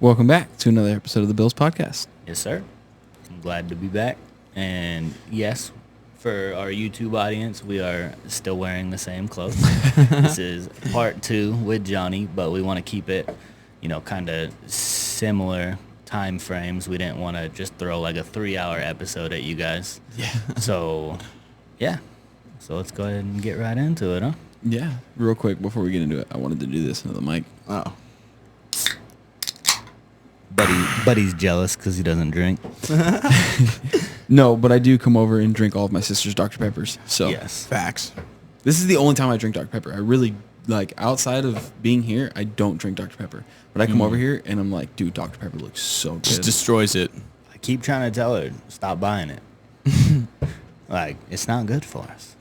Welcome back to another episode of the Bils podcast. Yes, sir. I'm glad to be back. And yes, for our YouTube audience, we are still wearing the same clothes. This is part 2 with Johnny, but we want to keep it, kind of similar time frames. We didn't want to just throw like a 3-hour episode at you guys. Yeah. So let's go ahead and get right into it, huh? Yeah. Real quick, before we get into it, I wanted to do this into the mic. Oh. Buddy's jealous because he doesn't drink. No, but I do come over and drink all of my sister's Dr. Peppers. So Yes. Facts. this is the only time I drink Dr. Pepper. I really, outside of being here, I don't drink Dr. Pepper. But I come over here and I'm like, dude, Dr. Pepper looks so good. Just destroys it. I keep trying to tell her, stop buying it. It's not good for us.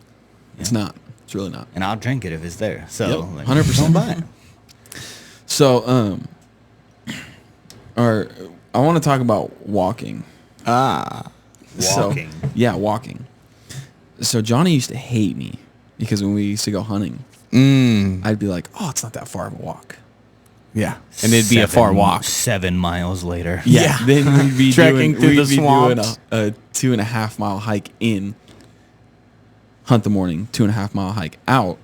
It's not. It's really not. And I'll drink it if it's there. So, Yep, 100%. don't buy it. So, I want to talk about walking. Walking. Walking. So Johnny used to hate me because when we used to go hunting, I'd be like, oh, it's not that far of a walk. Yeah. And it'd be a far walk. 7 miles later. Yeah. Then we'd be Trekking through the swamps. doing a 2.5 mile hike in, hunt the morning, 2.5 mile hike out,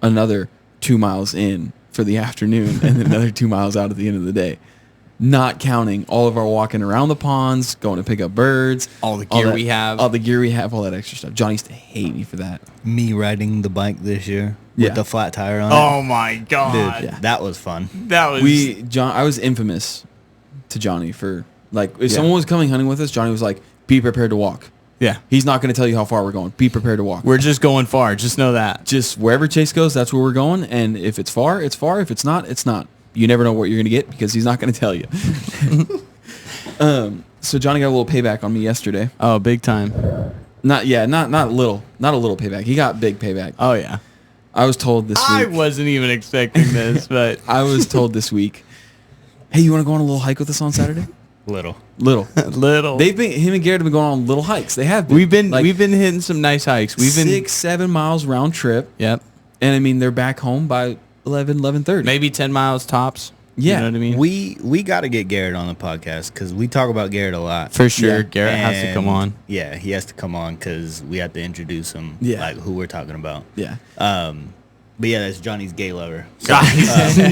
another 2 miles in for the afternoon, and then another 2 miles out at the end of the day. Not counting all of our walking around the ponds, going to pick up birds. All the gear we have. All the gear we have, all that extra stuff. Johnny used to hate me for that. Me riding the bike this year Yeah. with the flat tire on it. Oh my God. Dude, that was fun. That was... I was infamous to Johnny for, if someone was coming hunting with us, Johnny was like, be prepared to walk. Yeah. He's not going to tell you how far we're going. Be prepared to walk. We're just going far. Just know that. Just wherever Chase goes, that's where we're going. And if it's far, it's far. If it's not, it's not. You never know what you're going to get because he's not going to tell you. So Johnny got a little payback on me yesterday. Oh, big time. Not little payback. He got big payback. Oh, yeah. I was told this week. I wasn't even expecting this, but... I was told this week, hey, you want to go on a little hike with us on Saturday? Little. Little. Him and Garrett have been going on little hikes. They have been. We've been hitting some nice hikes. We've been 6-7 miles round trip. Yep. And I mean, they're back home by 11:30. Maybe 10 miles tops. Yeah. You know what I mean? We got to get Garrett on the podcast because we talk about Garrett a lot. For sure. Yeah. Garrett has to come on. Yeah, he has to come on because we have to introduce him, who we're talking about. Yeah. But yeah, that's Johnny's gay lover. So, No.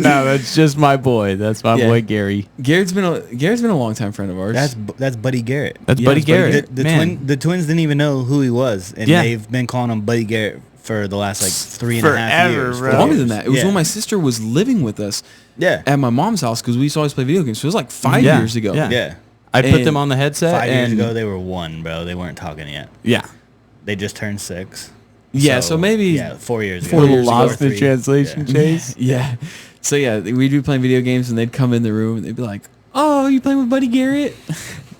That's just my boy. That's my boy, Gary. Garrett's been a longtime friend of ours. That's Buddy Garrett. That's Buddy Garrett. The twins didn't even know who he was, and they've been calling him Buddy Garrett for the last 3.5 years. Bro. Longer than that. It was when my sister was living with us. Yeah. At my mom's house because we used to always play video games. So it was like 5 years ago. Yeah. I put them on the headset. 5 years ago, they were 1, bro. They weren't talking yet. Yeah. They just turned 6. Yeah, so maybe 4 years ago. 4 years ago. Lost the translation, Chase. Yeah. So yeah, we'd be playing video games and they'd come in the room and they'd be like, "Oh, you playing with Buddy Garrett?"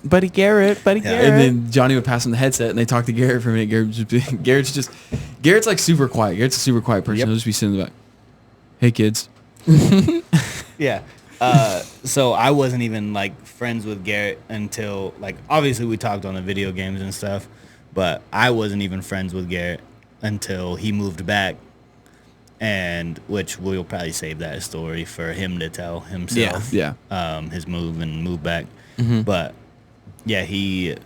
Buddy Garrett. And then Johnny would pass him the headset and they talk to Garrett for a minute. Garrett's like super quiet. Garrett's a super quiet person. Yep. He'll just be sitting in the back. Hey kids. Yeah. So I wasn't even friends with Garrett until obviously we talked on the video games and stuff, but I wasn't even friends with Garrett until he moved back, and which we'll probably save that story for him to tell himself. Yeah. His move and move back. Mm-hmm. But yeah, he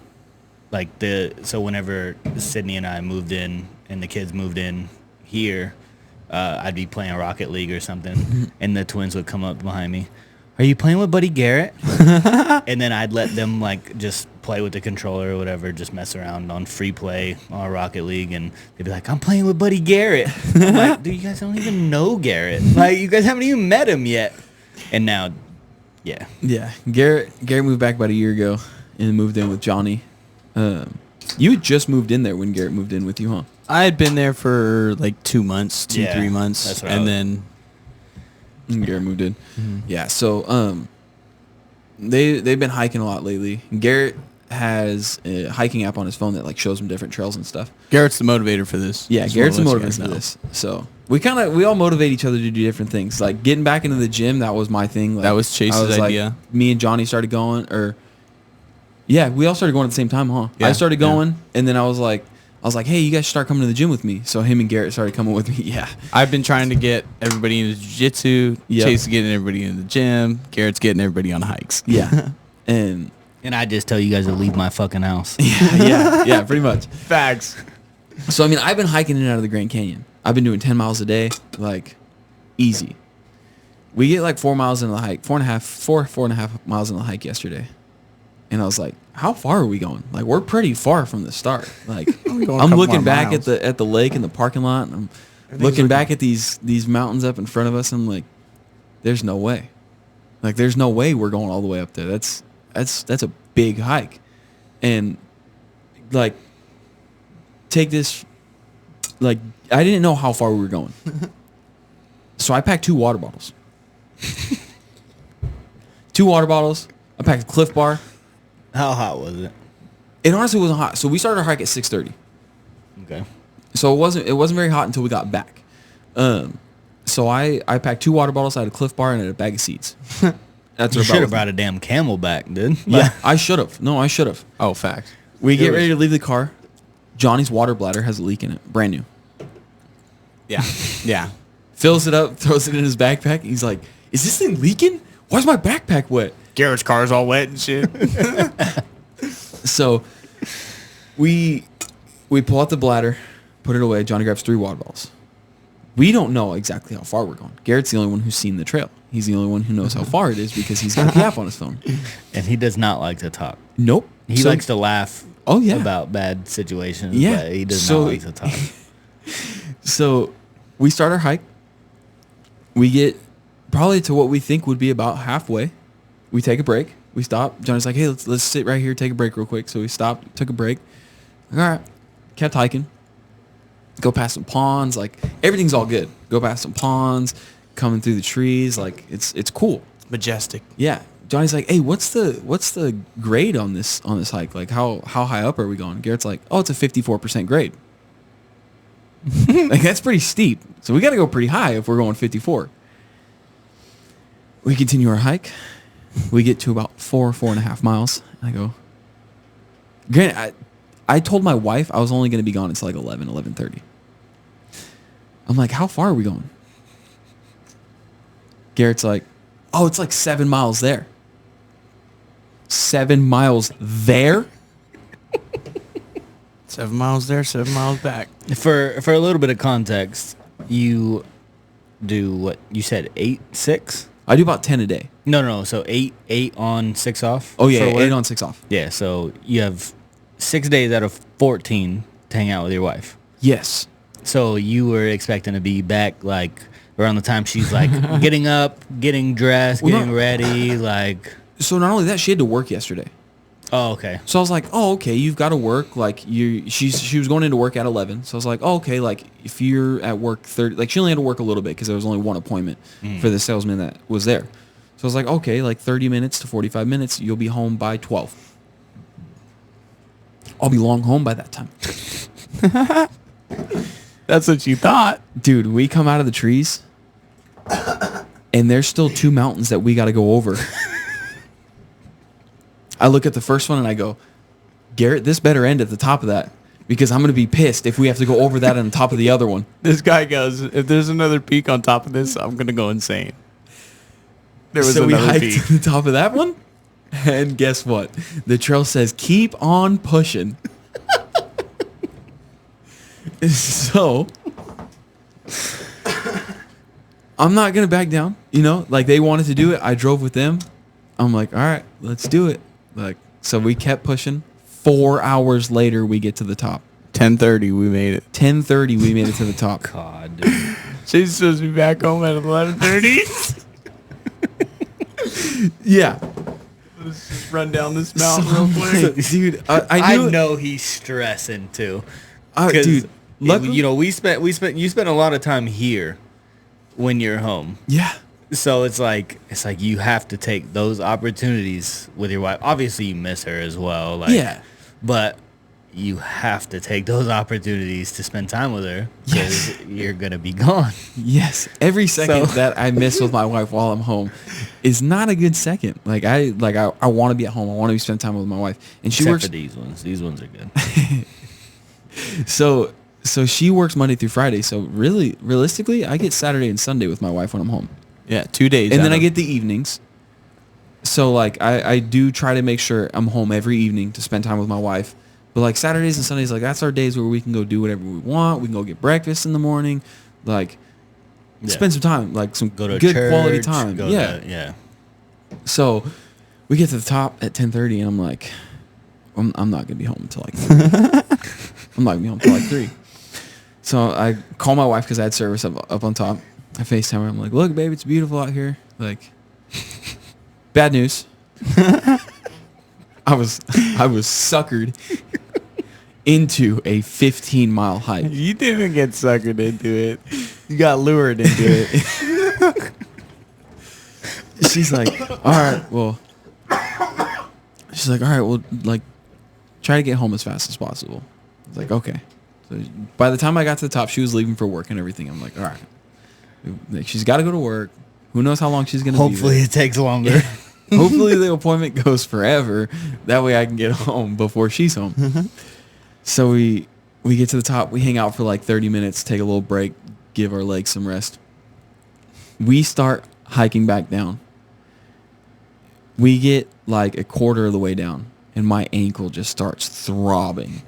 so whenever Sydney and I moved in and the kids moved in here, I'd be playing Rocket League or something, and the twins would come up behind me. Are you playing with Buddy Garrett? And then I'd let them just play with the controller or whatever, just mess around on free play on Rocket League, and they'd be like, I'm playing with Buddy Garrett. I'm like, dude, you guys don't even know Garrett. You guys haven't even met him yet. And now, yeah. Yeah. Garrett moved back about a year ago and moved in with Johnny. You had just moved in there when Garrett moved in with you, huh? I had been there for 2 months, 3 months, that's right. and then Garrett moved in. Mm-hmm. Yeah, so they've been hiking a lot lately. Garrett has a hiking app on his phone that shows him different trails and stuff. Garrett's the motivator for this. Yeah, Garrett's the motivator for this. So we all motivate each other to do different things. Getting back into the gym, that was my thing. That was Chase's idea. Me and Johnny started going, we all started going at the same time, huh? Yeah, I started going, and then I was like, I was like, hey, you guys should start coming to the gym with me. So him and Garrett started coming with me. Yeah. I've been trying to get everybody into jiu-jitsu. Yep. Chase is getting everybody into the gym. Garrett's getting everybody on hikes. Yeah. And I just tell you guys to leave my fucking house. yeah, pretty much. Facts. So, I mean, I've been hiking in and out of the Grand Canyon. I've been doing 10 miles a day, like, easy. We get like 4 miles into the hike, 4.5 miles into the hike yesterday. And I was like, how far are we going? Like, we're pretty far from the start. Like, I'm looking back at the lake in the parking lot, and I'm looking back at these mountains up in front of us, and I'm like, there's no way. Like, there's no way we're going all the way up there. That's a big hike. And, like, take this, like, I didn't know how far we were going. So I packed 2 water bottles. 2 water bottles. I packed a Cliff Bar. How hot was it? It honestly wasn't hot. So we started our hike at 6:30. Okay. So it wasn't very hot until we got back. So I packed 2 water bottles. I had a Cliff Bar and a bag of seeds. That's You what should have brought a damn Camelback, dude. Yeah, I should have. No, I should have. Oh, facts. We get ready to leave the car. Johnny's water bladder has a leak in it, brand new. Yeah. Yeah. Fills it up, throws it in his backpack. He's like, "Is this thing leaking? Why's my backpack wet?" Garrett's car's all wet and shit. So we pull out the bladder, put it away. Johnny grabs 3 water bottles. We don't know exactly how far we're going. Garrett's the only one who's seen the trail. He's the only one who knows how far it is because he's got the app on his phone. And he does not like to talk. Nope. He likes to laugh about bad situations, Yeah. but he does not like to talk. So we start our hike. We get probably to what we think would be about halfway. We take a break. We stop. Johnny's like, hey, let's sit right here, take a break real quick. So we stopped, took a break. All right. Kept hiking. Go past some ponds. Like, everything's all good. Go past some ponds, coming through the trees. Like, it's cool. Majestic. Yeah. Johnny's like, hey, what's the grade on this hike? Like, how high up are we going? Garrett's like, oh, it's a 54% grade. Like, that's pretty steep. So we got to go pretty high if we're going 54. We continue our hike. We get to about 4.5 miles. I go, granted, I told my wife I was only going to be gone until like 11:30. I'm like, how far are we going? Garrett's like, oh, it's like 7 miles there. 7 miles there? 7 miles there, 7 miles back. For a little bit of context, you do what you said, 8, 6? I do about 10 a day. No. So 8 on, 6 off. Oh yeah, for work? 8 on, 6 off. Yeah. So you have 6 days out of 14 to hang out with your wife. Yes. So you were expecting to be back like around the time she's like getting up, getting dressed, getting ready, like. So not only that, she had to work yesterday. Oh, okay. So I was like, oh, okay, you've got to work. Like, she was going into work at 11. So I was like, oh, okay, like, if you're at work 30, like, she only had to work a little bit because there was only one appointment for the salesman that was there. So I was like, okay, like 30 minutes to 45 minutes, you'll be home by 12. I'll be long home by that time. That's what you thought. Dude, we come out of the trees, and there's still 2 mountains that we got to go over. I look at the first one and I go, Garrett, this better end at the top of that because I'm going to be pissed if we have to go over that on top of the other one. This guy goes, if there's another peak on top of this, I'm going to go insane. There was so we another hiked peak. to the top of that one, and guess what? The trail says, keep on pushing. So, I'm not going to back down. You know, like they wanted to do it. I drove with them. I'm like, all right, let's do it. Like, so we kept pushing. 4 hours later, we get to the top. 10:30, we made it. 10:30, we made it to the top. God, dude. She's supposed to be back home at 11:30. Yeah. Let's just run down this mountain real quick. Dude, I knew know he's stressing too. Dude, luckily, You know, you spent a lot of time here when you're home. yeah. So it's like you have to take those opportunities with your wife. Obviously, you miss her as well. Like, Yeah. But you have to take those opportunities to spend time with her because you're gonna be gone. Yes. Every second that I miss with my wife while I'm home is not a good second. Like I want to be at home. I want to be spending time with my wife. And she Except works for these ones. These ones are good. So she works Monday through Friday. So really, realistically, I get Saturday and Sunday with my wife when I'm home. Yeah, 2 days. And then I get the evenings. So like I do try to make sure I'm home every evening to spend time with my wife. But like Saturdays and Sundays, like that's our days where we can go do whatever we want. We can go get breakfast in the morning, like spend some time, like some good church, quality time. Yeah. So we get to the top at 10:30, and I'm like, I'm not gonna be home until like 3. I'm not gonna be home until like 3. So I call my wife because I had service up on top. I FaceTime her. I'm like, look, babe, it's beautiful out here. Like, bad news. I was suckered into a 15-mile hike. You didn't get suckered into it. You got lured into it. She's like, all right, well, like, try to get home as fast as possible. I was like, okay. So by the time I got to the top, she was leaving for work and everything. I'm like, all right. Like, she's got to go to work. Who knows how long she's going to be Hopefully it takes longer. Hopefully the appointment goes forever. That way I can get home before she's home. So we get to the top. We hang out for like 30 minutes, take a little break, give our legs some rest. We start hiking back down. We get like a quarter of the way down, and my ankle just starts throbbing.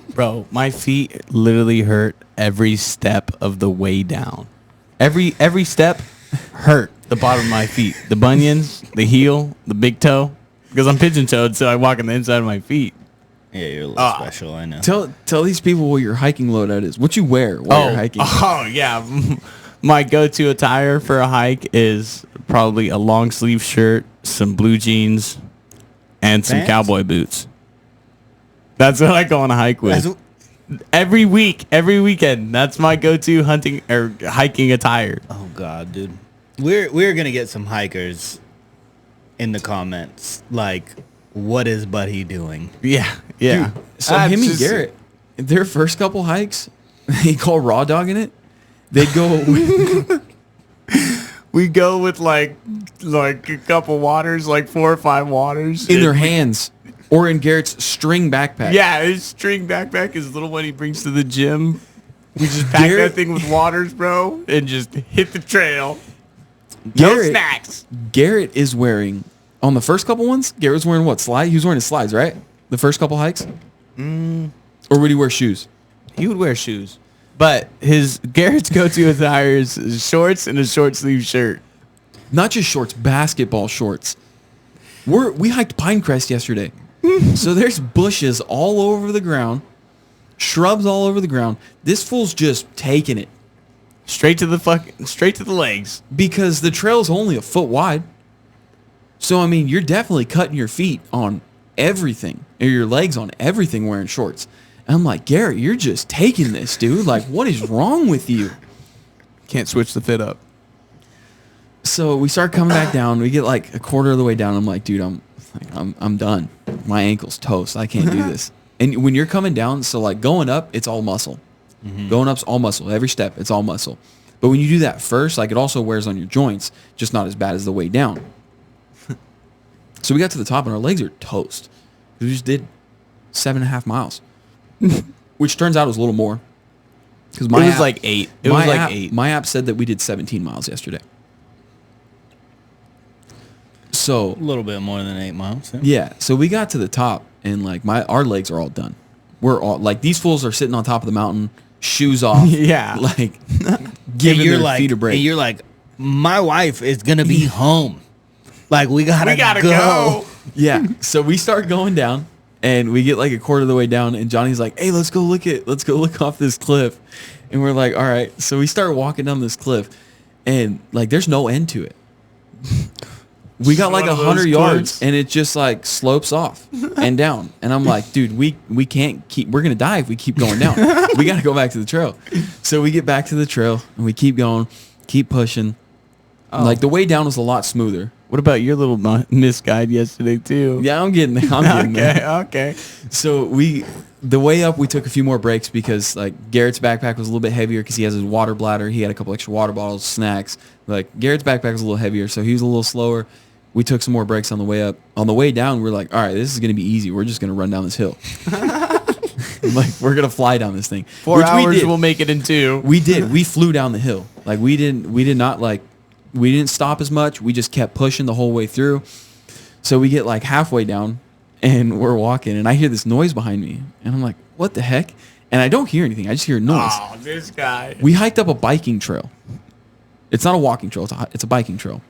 Bro, my feet literally hurt every step of the way down. Every step hurt the bottom of my feet. The bunions, the heel, the big toe. Because I'm pigeon-toed, so I walk on the inside of my feet. Yeah, you're a little special, I know. Tell these people what your hiking loadout is. What you wear while you're hiking. Oh, yeah. My go-to attire for a hike is probably a long sleeve shirt, some blue jeans, and some cowboy boots. That's what I go on a hike with. Every weekend. That's my go-to hunting or hiking attire. Oh God, dude. We're gonna get some hikers in the comments. Like, what is Buddy doing? Yeah. Dude, so him and Garrett, their first couple hikes, they call raw dogging it. They go. We go with like a couple waters, like 4 or 5 waters in their hands. Or in Garrett's string backpack. Yeah, his string backpack is the little one he brings to the gym. We just pack that thing with waters, bro, and just hit the trail. No snacks. Garrett is wearing, on the first couple ones, Garrett was wearing what, slide? He was wearing his slides, right? The first couple hikes? Or would he wear shoes? He would wear shoes. But Garrett's go-to attire is shorts and a short sleeve shirt. Not just shorts, basketball shorts. We hiked Pinecrest yesterday. So there's bushes all over the ground, shrubs all over the ground. This fool's just taking it straight to the legs because the trail's only a foot wide. So I mean, you're definitely cutting your feet on everything, or your legs on everything wearing shorts. And I'm like, Garrett, you're just taking this, dude. Like, what is wrong with you? Can't switch the fit up. So we start coming back down. We get like a quarter of the way down. I'm like, dude, I'm done. My ankle's toast. I can't do this. And when you're coming down, so like going up, it's all muscle. Mm-hmm. Going up's all muscle. Every step, it's all muscle. But when you do that first, like it also wears on your joints, just not as bad as the way down. So we got to the top and our legs are toast. We just did 7.5 miles, which turns out was a little more. Because it was like 8. It was like 8. My app said that we did 17 miles yesterday. So a little bit more than 8 miles. Yeah. So we got to the top and like our legs are all done. We're all like, these fools are sitting on top of the mountain, shoes off. Yeah. Like giving their feet a break. And you're like, my wife is going to be home. Like we gotta go. Yeah. So we start going down and we get like a quarter of the way down and Johnny's like, hey, let's go look off this cliff. And we're like, all right. So we start walking down this cliff and like, there's no end to it. We got like 100 yards and it just like slopes off and down. And I'm like, dude, we can't keep, we're going to die if we keep going down. We got to go back to the trail. So we get back to the trail and we keep going, keep pushing. Oh. Like the way down was a lot smoother. What about your little misguide yesterday too? Yeah, I'm getting there. Okay. So the way up, we took a few more breaks because like Garrett's backpack was a little bit heavier because he has his water bladder. He had a couple extra water bottles, snacks. Like Garrett's backpack was a little heavier, so he was a little slower. We took some more breaks on the way up. On the way down, we were like, all right, this is going to be easy. We're just going to run down this hill. Like, we're going to fly down this thing. 4 hours, we'll make it in 2. We did. We flew down the hill. Like, we didn't stop as much. We just kept pushing the whole way through. So we get like halfway down and we're walking and I hear this noise behind me and I'm like, what the heck? And I don't hear anything. I just hear a noise. Oh, this guy. We hiked up a biking trail. It's not a walking trail. It's a biking trail.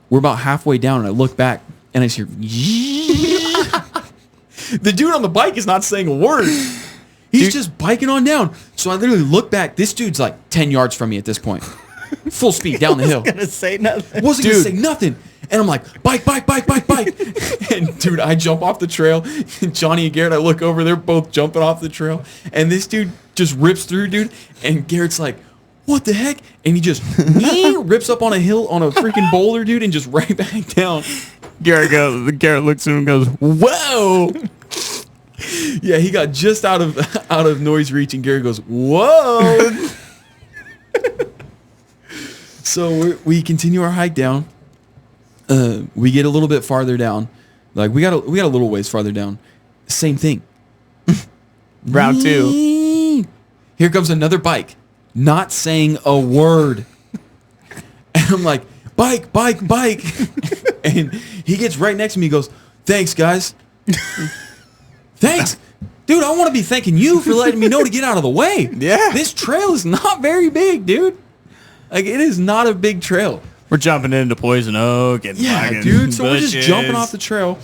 We're about halfway down and I look back and I just hear, the dude on the bike is not saying a word. He's just biking on down. So I literally look back. This dude's like 10 yards from me at this point. Full speed down the hill. Wasn't gonna say nothing. Wasn't gonna say nothing. And I'm like, bike. And dude, I jump off the trail. Johnny and Garrett, I look over, they're both jumping off the trail. And this dude just rips through, dude. And Garrett's like, what the heck? And he just rips up on a hill on a freaking boulder, dude, and just right back down. Garrett looks at him and goes, whoa. Yeah, he got just out of noise reach, and Garrett goes, whoa. So we continue our hike down. We get a little bit farther down. Like we got a little ways farther down. Same thing. Round 2. Here comes another bike, not saying a word. And I'm like, bike. And he gets right next to me. He goes, thanks, guys. Thanks. Dude, I want to be thanking you for letting me know to get out of the way. Yeah. This trail is not very big, dude. Like, it is not a big trail. We're jumping into poison oak and dude. So bushes. we're just jumping off the trail.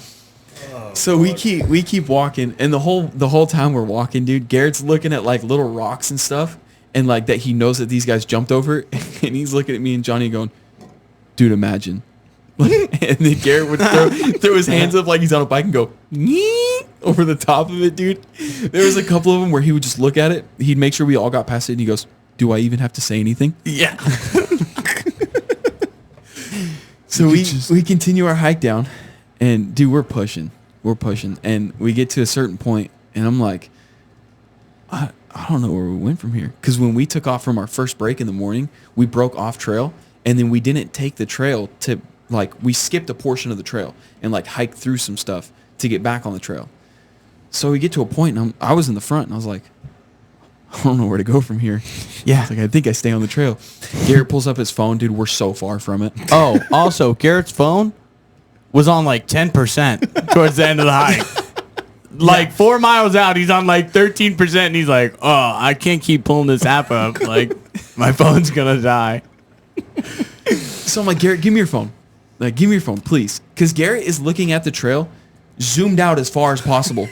So we keep walking, and the whole time we're walking, dude, Garrett's looking at like little rocks and stuff, and like that he knows that these guys jumped over, and he's looking at me and Johnny going, dude, imagine. And then Garrett would throw his hands up like he's on a bike and go over the top of it, dude. There was a couple of them where he would just look at it. He'd make sure we all got past it, and he goes, do I even have to say anything? Yeah. So we continue our hike down, and dude, we're pushing, and we get to a certain point, and I'm like, I don't know where we went from here, because when we took off from our first break in the morning, we broke off trail, and then we didn't take the trail to, like, we skipped a portion of the trail and like hiked through some stuff to get back on the trail. So we get to a point, and I was in the front, and I was like, I don't know where to go from here. Yeah. I was like, I think I stay on the trail. Garrett pulls up his phone, dude. We're so far from it. Oh, also, Garrett's phone was on like 10% towards the end of the hike. Like 4 miles out, he's on like 13%, and he's like, oh, I can't keep pulling this app up. Like, my phone's going to die. So I'm like, Garrett, give me your phone. Like, give me your phone, please. Because Garrett is looking at the trail, zoomed out as far as possible.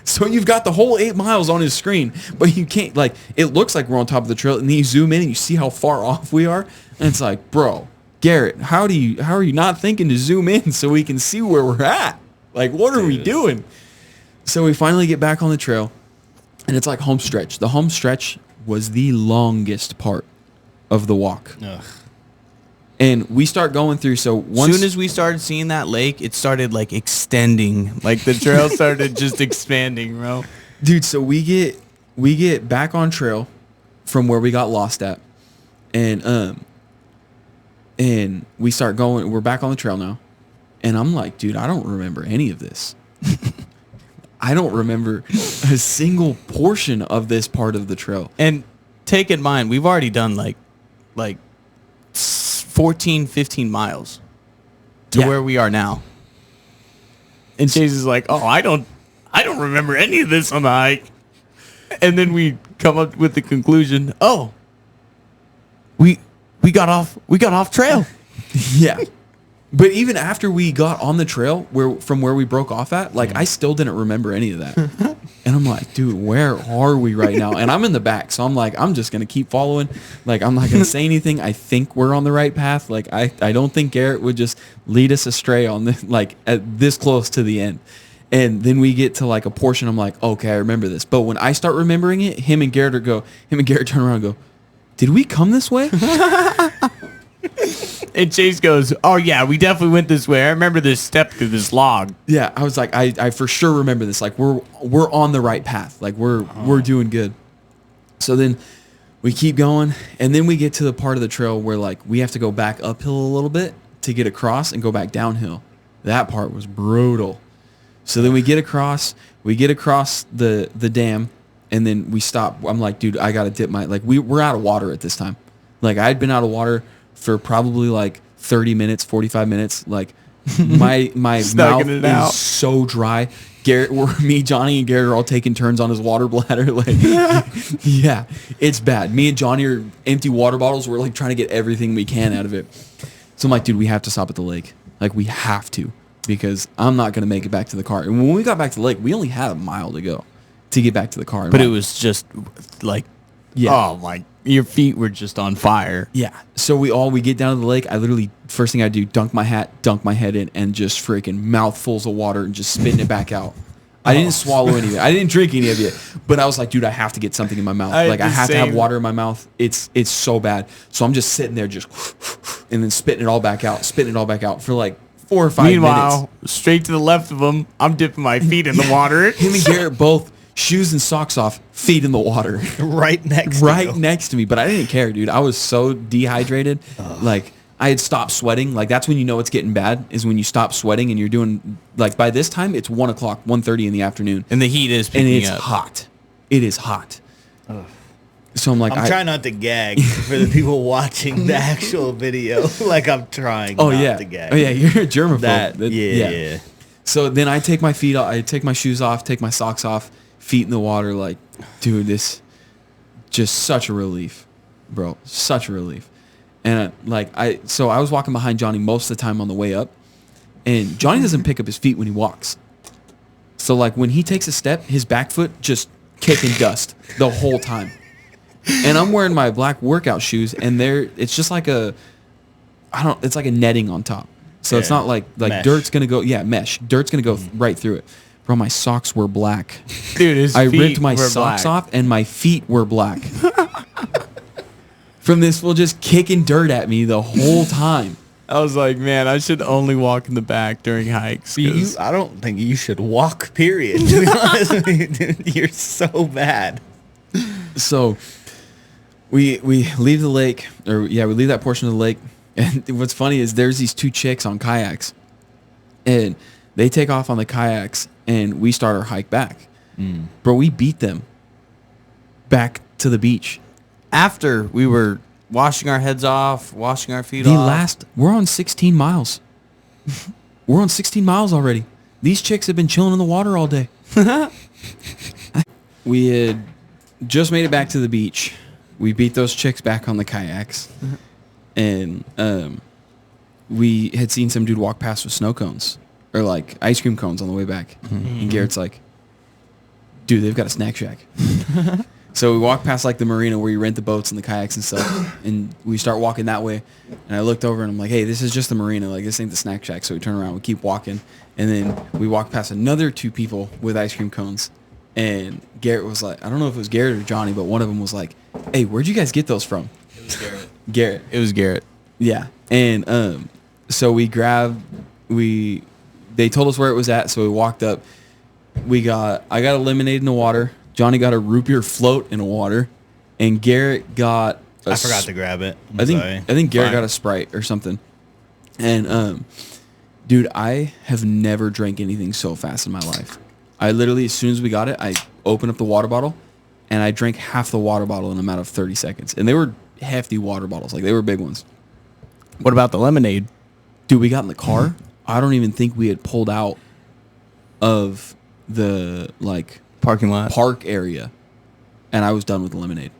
So you've got the whole 8 miles on his screen, but you can't, like, it looks like we're on top of the trail, and then you zoom in and you see how far off we are, and it's like, bro, Garrett, how are you not thinking to zoom in so we can see where we're at? Like, what are we doing? So we finally get back on the trail, and it's like home stretch. The home stretch was the longest part of the walk. Ugh. And we start going through, so As soon as we started seeing that lake, it started like extending. Like the trail started just expanding, bro. Dude, so we get back on trail from where we got lost at. And we start going, we're back on the trail now. And I'm like, dude, I don't remember any of this. I don't remember a single portion of this part of the trail. And take in mind, we've already done like 14, 15 miles to where we are now. And Chase is like, oh, I don't remember any of this on the hike. And then we come up with the conclusion, oh, we got off trail. Yeah. But even after we got on the trail from where we broke off at, like, I still didn't remember any of that. And I'm like, dude, where are we right now? And I'm in the back, so I'm like, I'm just going to keep following. Like, I'm not going to say anything. I think we're on the right path. Like, I don't think Garrett would just lead us astray on this, like, at this close to the end. And then we get to, like, a portion, I'm like, okay, I remember this. But when I start remembering it, him and Garrett turn around and go, did we come this way? And Chase goes, oh, yeah, we definitely went this way. I remember this step through this log. Yeah, I was like, I for sure remember this. Like, we're on the right path. Like, we're doing good. So then we keep going, and then we get to the part of the trail where, like, we have to go back uphill a little bit to get across and go back downhill. That part was brutal. So then we get across the dam, and then we stop. I'm like, dude, I gotta dip my we're out of water at this time. Like I'd been out of water for probably like 30 minutes, 45 minutes. Like my mouth is so dry. Me, Johnny, and Garrett are all taking turns on his water bladder. Like, yeah, it's bad. Me and Johnny are empty water bottles. We're like trying to get everything we can out of it. So I'm like, dude, we have to stop at the lake. Like, we have to, because I'm not going to make it back to the car. And when we got back to the lake, we only had a mile to go to get back to the car. But it was just like, oh my, your feet were just on fire. Yeah. So we get down to the lake. I literally, first thing I do, dunk my hat, dunk my head in, and just freaking mouthfuls of water and just spitting it back out. I didn't swallow any of it. I didn't drink any of it. But I was like, dude, I have to get something in my mouth. I have to have water in my mouth. It's so bad. So I'm just sitting there just and then spitting it all back out for like 4 or 5 minutes. Meanwhile, straight to the left of him, I'm dipping my feet in the water. Him and Garrett both, shoes and socks off, feet in the water. Right next to me. But I didn't care, dude. I was so dehydrated. Like, I had stopped sweating. Like, that's when you know it's getting bad, is when you stop sweating and you're doing, like, by this time, it's 1 o'clock, 1:30 in the afternoon. And the heat is picking and it's up. hot. It is hot. So I'm like, I'm trying not to gag for the people watching the actual video. Like, I'm trying not to gag. Oh, yeah, you're a germaphobe. Yeah. So then I take my feet off, I take my shoes off, take my socks off, feet in the water. Like, dude, this just such a relief, bro. Such a relief. And I was walking behind Johnny most of the time on the way up, and Johnny doesn't pick up his feet when he walks. So like when he takes a step, his back foot just kicking dust the whole time. And I'm wearing my black workout shoes, and it's just like it's like a netting on top. So it's not like mesh. Dirt's gonna go, mesh. Dirt's gonna go right through it. Bro, my socks were black. Dude, I ripped my socks off, and my feet were black. From this fool just kicking dirt at me the whole time. I was like, man, I should only walk in the back during hikes. I don't think you should walk, period. To be honest with you, dude, you're so bad. So we leave the lake, we leave that portion of the lake. And what's funny is there's these two chicks on kayaks. And they take off on the kayaks, and we start our hike back. Bro, we beat them back to the beach. After we were washing our heads off, washing our feet off. We're on 16 miles. We're on 16 miles already. These chicks have been chilling in the water all day. We had just made it back to the beach. We beat those chicks back on the kayaks. And we had seen some dude walk past with snow cones, or like ice cream cones on the way back. And Garrett's like, dude, they've got a snack shack. So we walk past like the marina where you rent the boats and the kayaks and stuff, and we start walking that way. And I looked over and I'm like, hey, this is just the marina. Like, this ain't the snack shack. So we turn around, we keep walking, and then we walk past another two people with ice cream cones. And Garrett was like, I don't know if it was Garrett or Johnny, but one of them was like, hey, where'd you guys get those from? It was Garrett. Garrett. It was Garrett. Yeah. And so they told us where it was at, so we walked up. I got a lemonade in the water. Johnny got a root beer float in the water, and Garrett got I forgot to grab it. I think Garrett got a Sprite or something. And dude, I have never drank anything so fast in my life. I literally, as soon as we got it, I opened up the water bottle, and I drank half the water bottle in a matter of 30 seconds. And they were hefty water bottles, like they were big ones. What about the lemonade? Dude, we got in the car. I don't even think we had pulled out of the like parking lot park area, and I was done with the lemonade.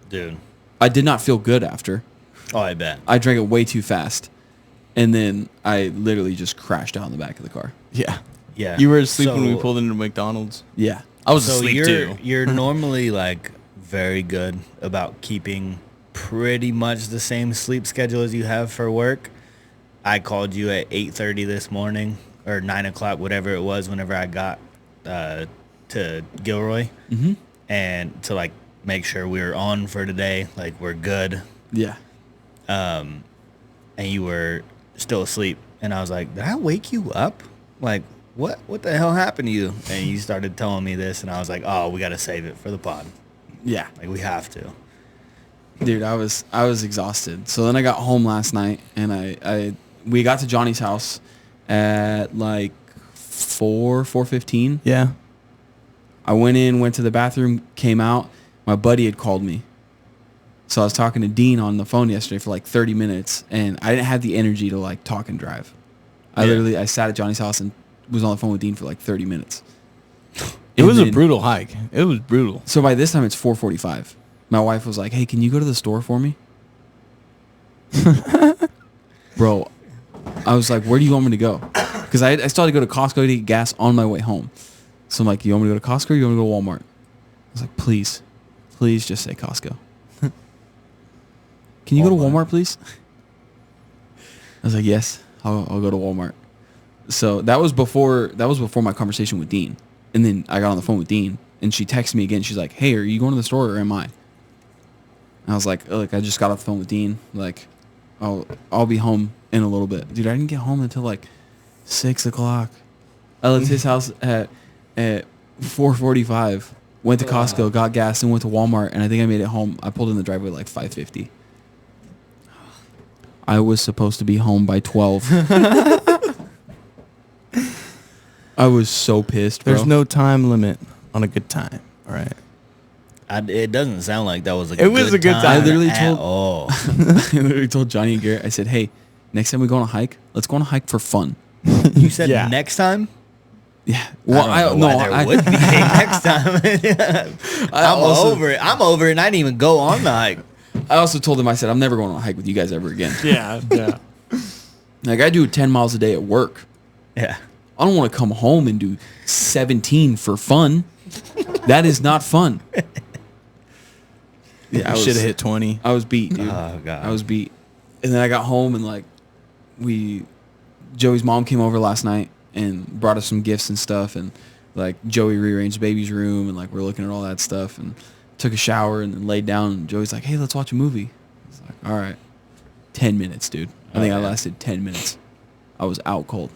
Dude, I did not feel good after. Oh, I bet. I drank it way too fast, and then I literally just crashed out in the back of the car. Yeah. Yeah. You were asleep when we pulled into McDonald's. Yeah. I was asleep too. You're normally like very good about keeping pretty much the same sleep schedule as you have for work. I called you at 8:30 this morning, or 9 o'clock, whatever it was, whenever I got to Gilroy, and to like make sure we were on for today, like we're good. Yeah. And you were still asleep, and I was like, did I wake you up? Like, what the hell happened to you? And you started telling me this, and I was like, oh, we got to save it for the pod. Yeah. Like, we have to. Dude, I was exhausted. So then I got home last night, and we got to Johnny's house at like 4:15. Yeah. I went to the bathroom, came out. My buddy had called me. So I was talking to Dean on the phone yesterday for like 30 minutes, and I didn't have the energy to like talk and drive. I sat at Johnny's house and was on the phone with Dean for like 30 minutes. It was a brutal hike. It was brutal. So by this time it's 4:45. My wife was like, "Hey, can you go to the store for me?" Bro, I was like, "Where do you want me to go?" Because I still had to go to Costco to get gas on my way home. So I'm like, "You want me to go to Costco or you want me to go to Walmart?" I was like, please just say Costco. Can you go to Walmart, please? I was like, yes, I'll go to Walmart. So that was before my conversation with Dean. And then I got on the phone with Dean, and she texted me again. She's like, "Hey, are you going to the store or am I?" And I was like, "Look, I just got off the phone with Dean. Like, I'll be home in a little bit." Dude, I didn't get home until like 6 o'clock. I left his house at 4:45. Went to Costco, got gas, and went to Walmart. And I think I made it home. I pulled in the driveway at like 5:50. I was supposed to be home by 12. I was so pissed, bro. There's no time limit on a good time. All right. It doesn't sound like that was a It was a good time. I literally I literally told Johnny and Garrett, I said, "Hey, next time we go on a hike, let's go on a hike for fun." You said Yeah. next time? Yeah. Well, I don't know why there would be a next time. I'm over it, and I didn't even go on the hike. I also told him, I said, "I'm never going on a hike with you guys ever again." Yeah. Like, I do 10 miles a day at work. Yeah. I don't want to come home and do 17 for fun. That is not fun. Yeah, I should have hit 20. I was beat, dude. Oh, God. I was beat. And then I got home and like Joey's mom came over last night and brought us some gifts and stuff, and like Joey rearranged baby's room, and like we're looking at all that stuff, and took a shower and then laid down, and Joey's like, "Hey, let's watch a movie." I was like, "All right." 10 minutes, dude. I think I lasted 10 minutes. I was out cold.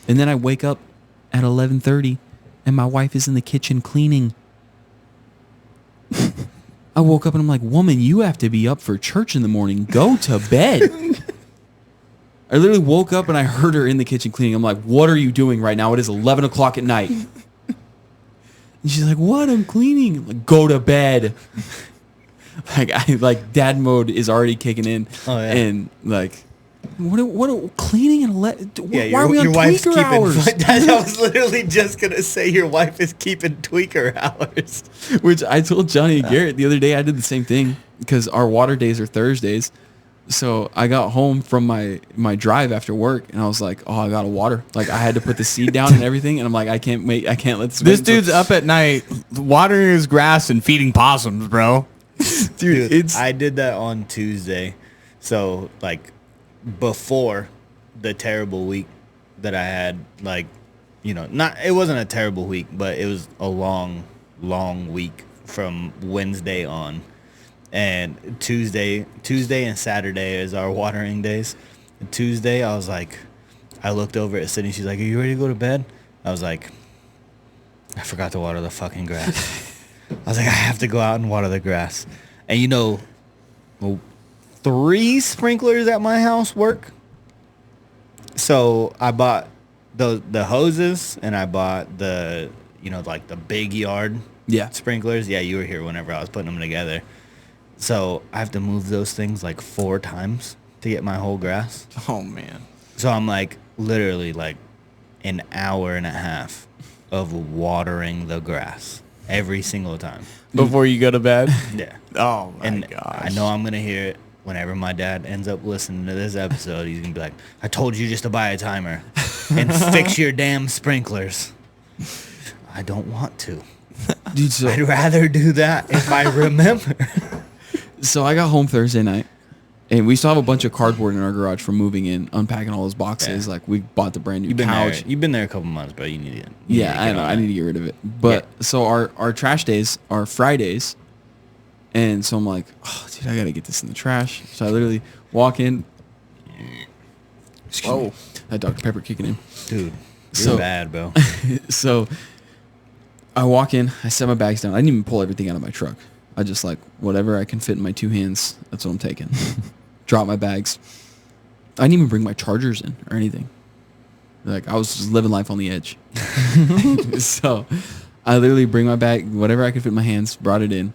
And then I wake up at 11:30 and my wife is in the kitchen cleaning. I woke up and I'm like, "Woman, you have to be up for church in the morning. Go to bed." I literally woke up and I heard her in the kitchen cleaning. I'm like, "What are you doing right now? It is 11 o'clock at night." And she's like, "What? I'm cleaning." I'm like, "Go to bed." Like dad mode is already kicking in. Oh, yeah. And like, what cleaning and why Yeah, are we on tweaker hours? I was literally just going to say your wife is keeping tweaker hours. Which I told Johnny and Garrett the other day. I did the same thing because our water days are Thursdays. So I got home from my drive after work, and I was like, "Oh, I got a water." Like I had to put the seed down and everything, and I'm like, I can't let This dude's up at night watering his grass and feeding possums, bro. Dude, I did that on Tuesday. So like before the terrible week that I had, like, you know, it wasn't a terrible week, but it was a long week from Wednesday on. And Tuesday and Saturday is our watering days. And Tuesday, I was like, I looked over at Sydney. She's like, "Are you ready to go to bed?" I was like, I forgot to water the fucking grass. I was like, I have to go out and water the grass. And you know, 3 sprinklers at my house work. So I bought the hoses, and I bought the, you know, like the big yard sprinklers. Yeah, you were here whenever I was putting them together. So I have to move those things like 4 times to get my whole grass. Oh, man. So I'm like literally like an hour and a half of watering the grass every single time. Before you go to bed? Yeah. Oh, my And gosh. I know I'm going to hear it whenever my dad ends up listening to this episode. He's going to be like, "I told you just to buy a timer and fix your damn sprinklers." I don't want to. Dude, so I'd rather do that if I remember. So I got home Thursday night, and we still have a bunch of cardboard in our garage from moving in, unpacking all those boxes. Yeah. Like we bought the brand new You've been couch. You've been there a couple months, bro. You need it. I know. I need to get rid of it. But so our trash days are Fridays, and so I'm like, "Oh, dude, I gotta get this in the trash." So I literally walk in. Excuse me. That Dr. Pepper kicking in. Dude, you're bad, bro. So I walk in. I set my bags down. I didn't even pull everything out of my truck. I just like whatever I can fit in my 2 hands. That's what I'm taking. Drop my bags. I didn't even bring my chargers in or anything. Like, I was just living life on the edge. So I literally bring my bag, whatever I could fit in my hands, brought it in.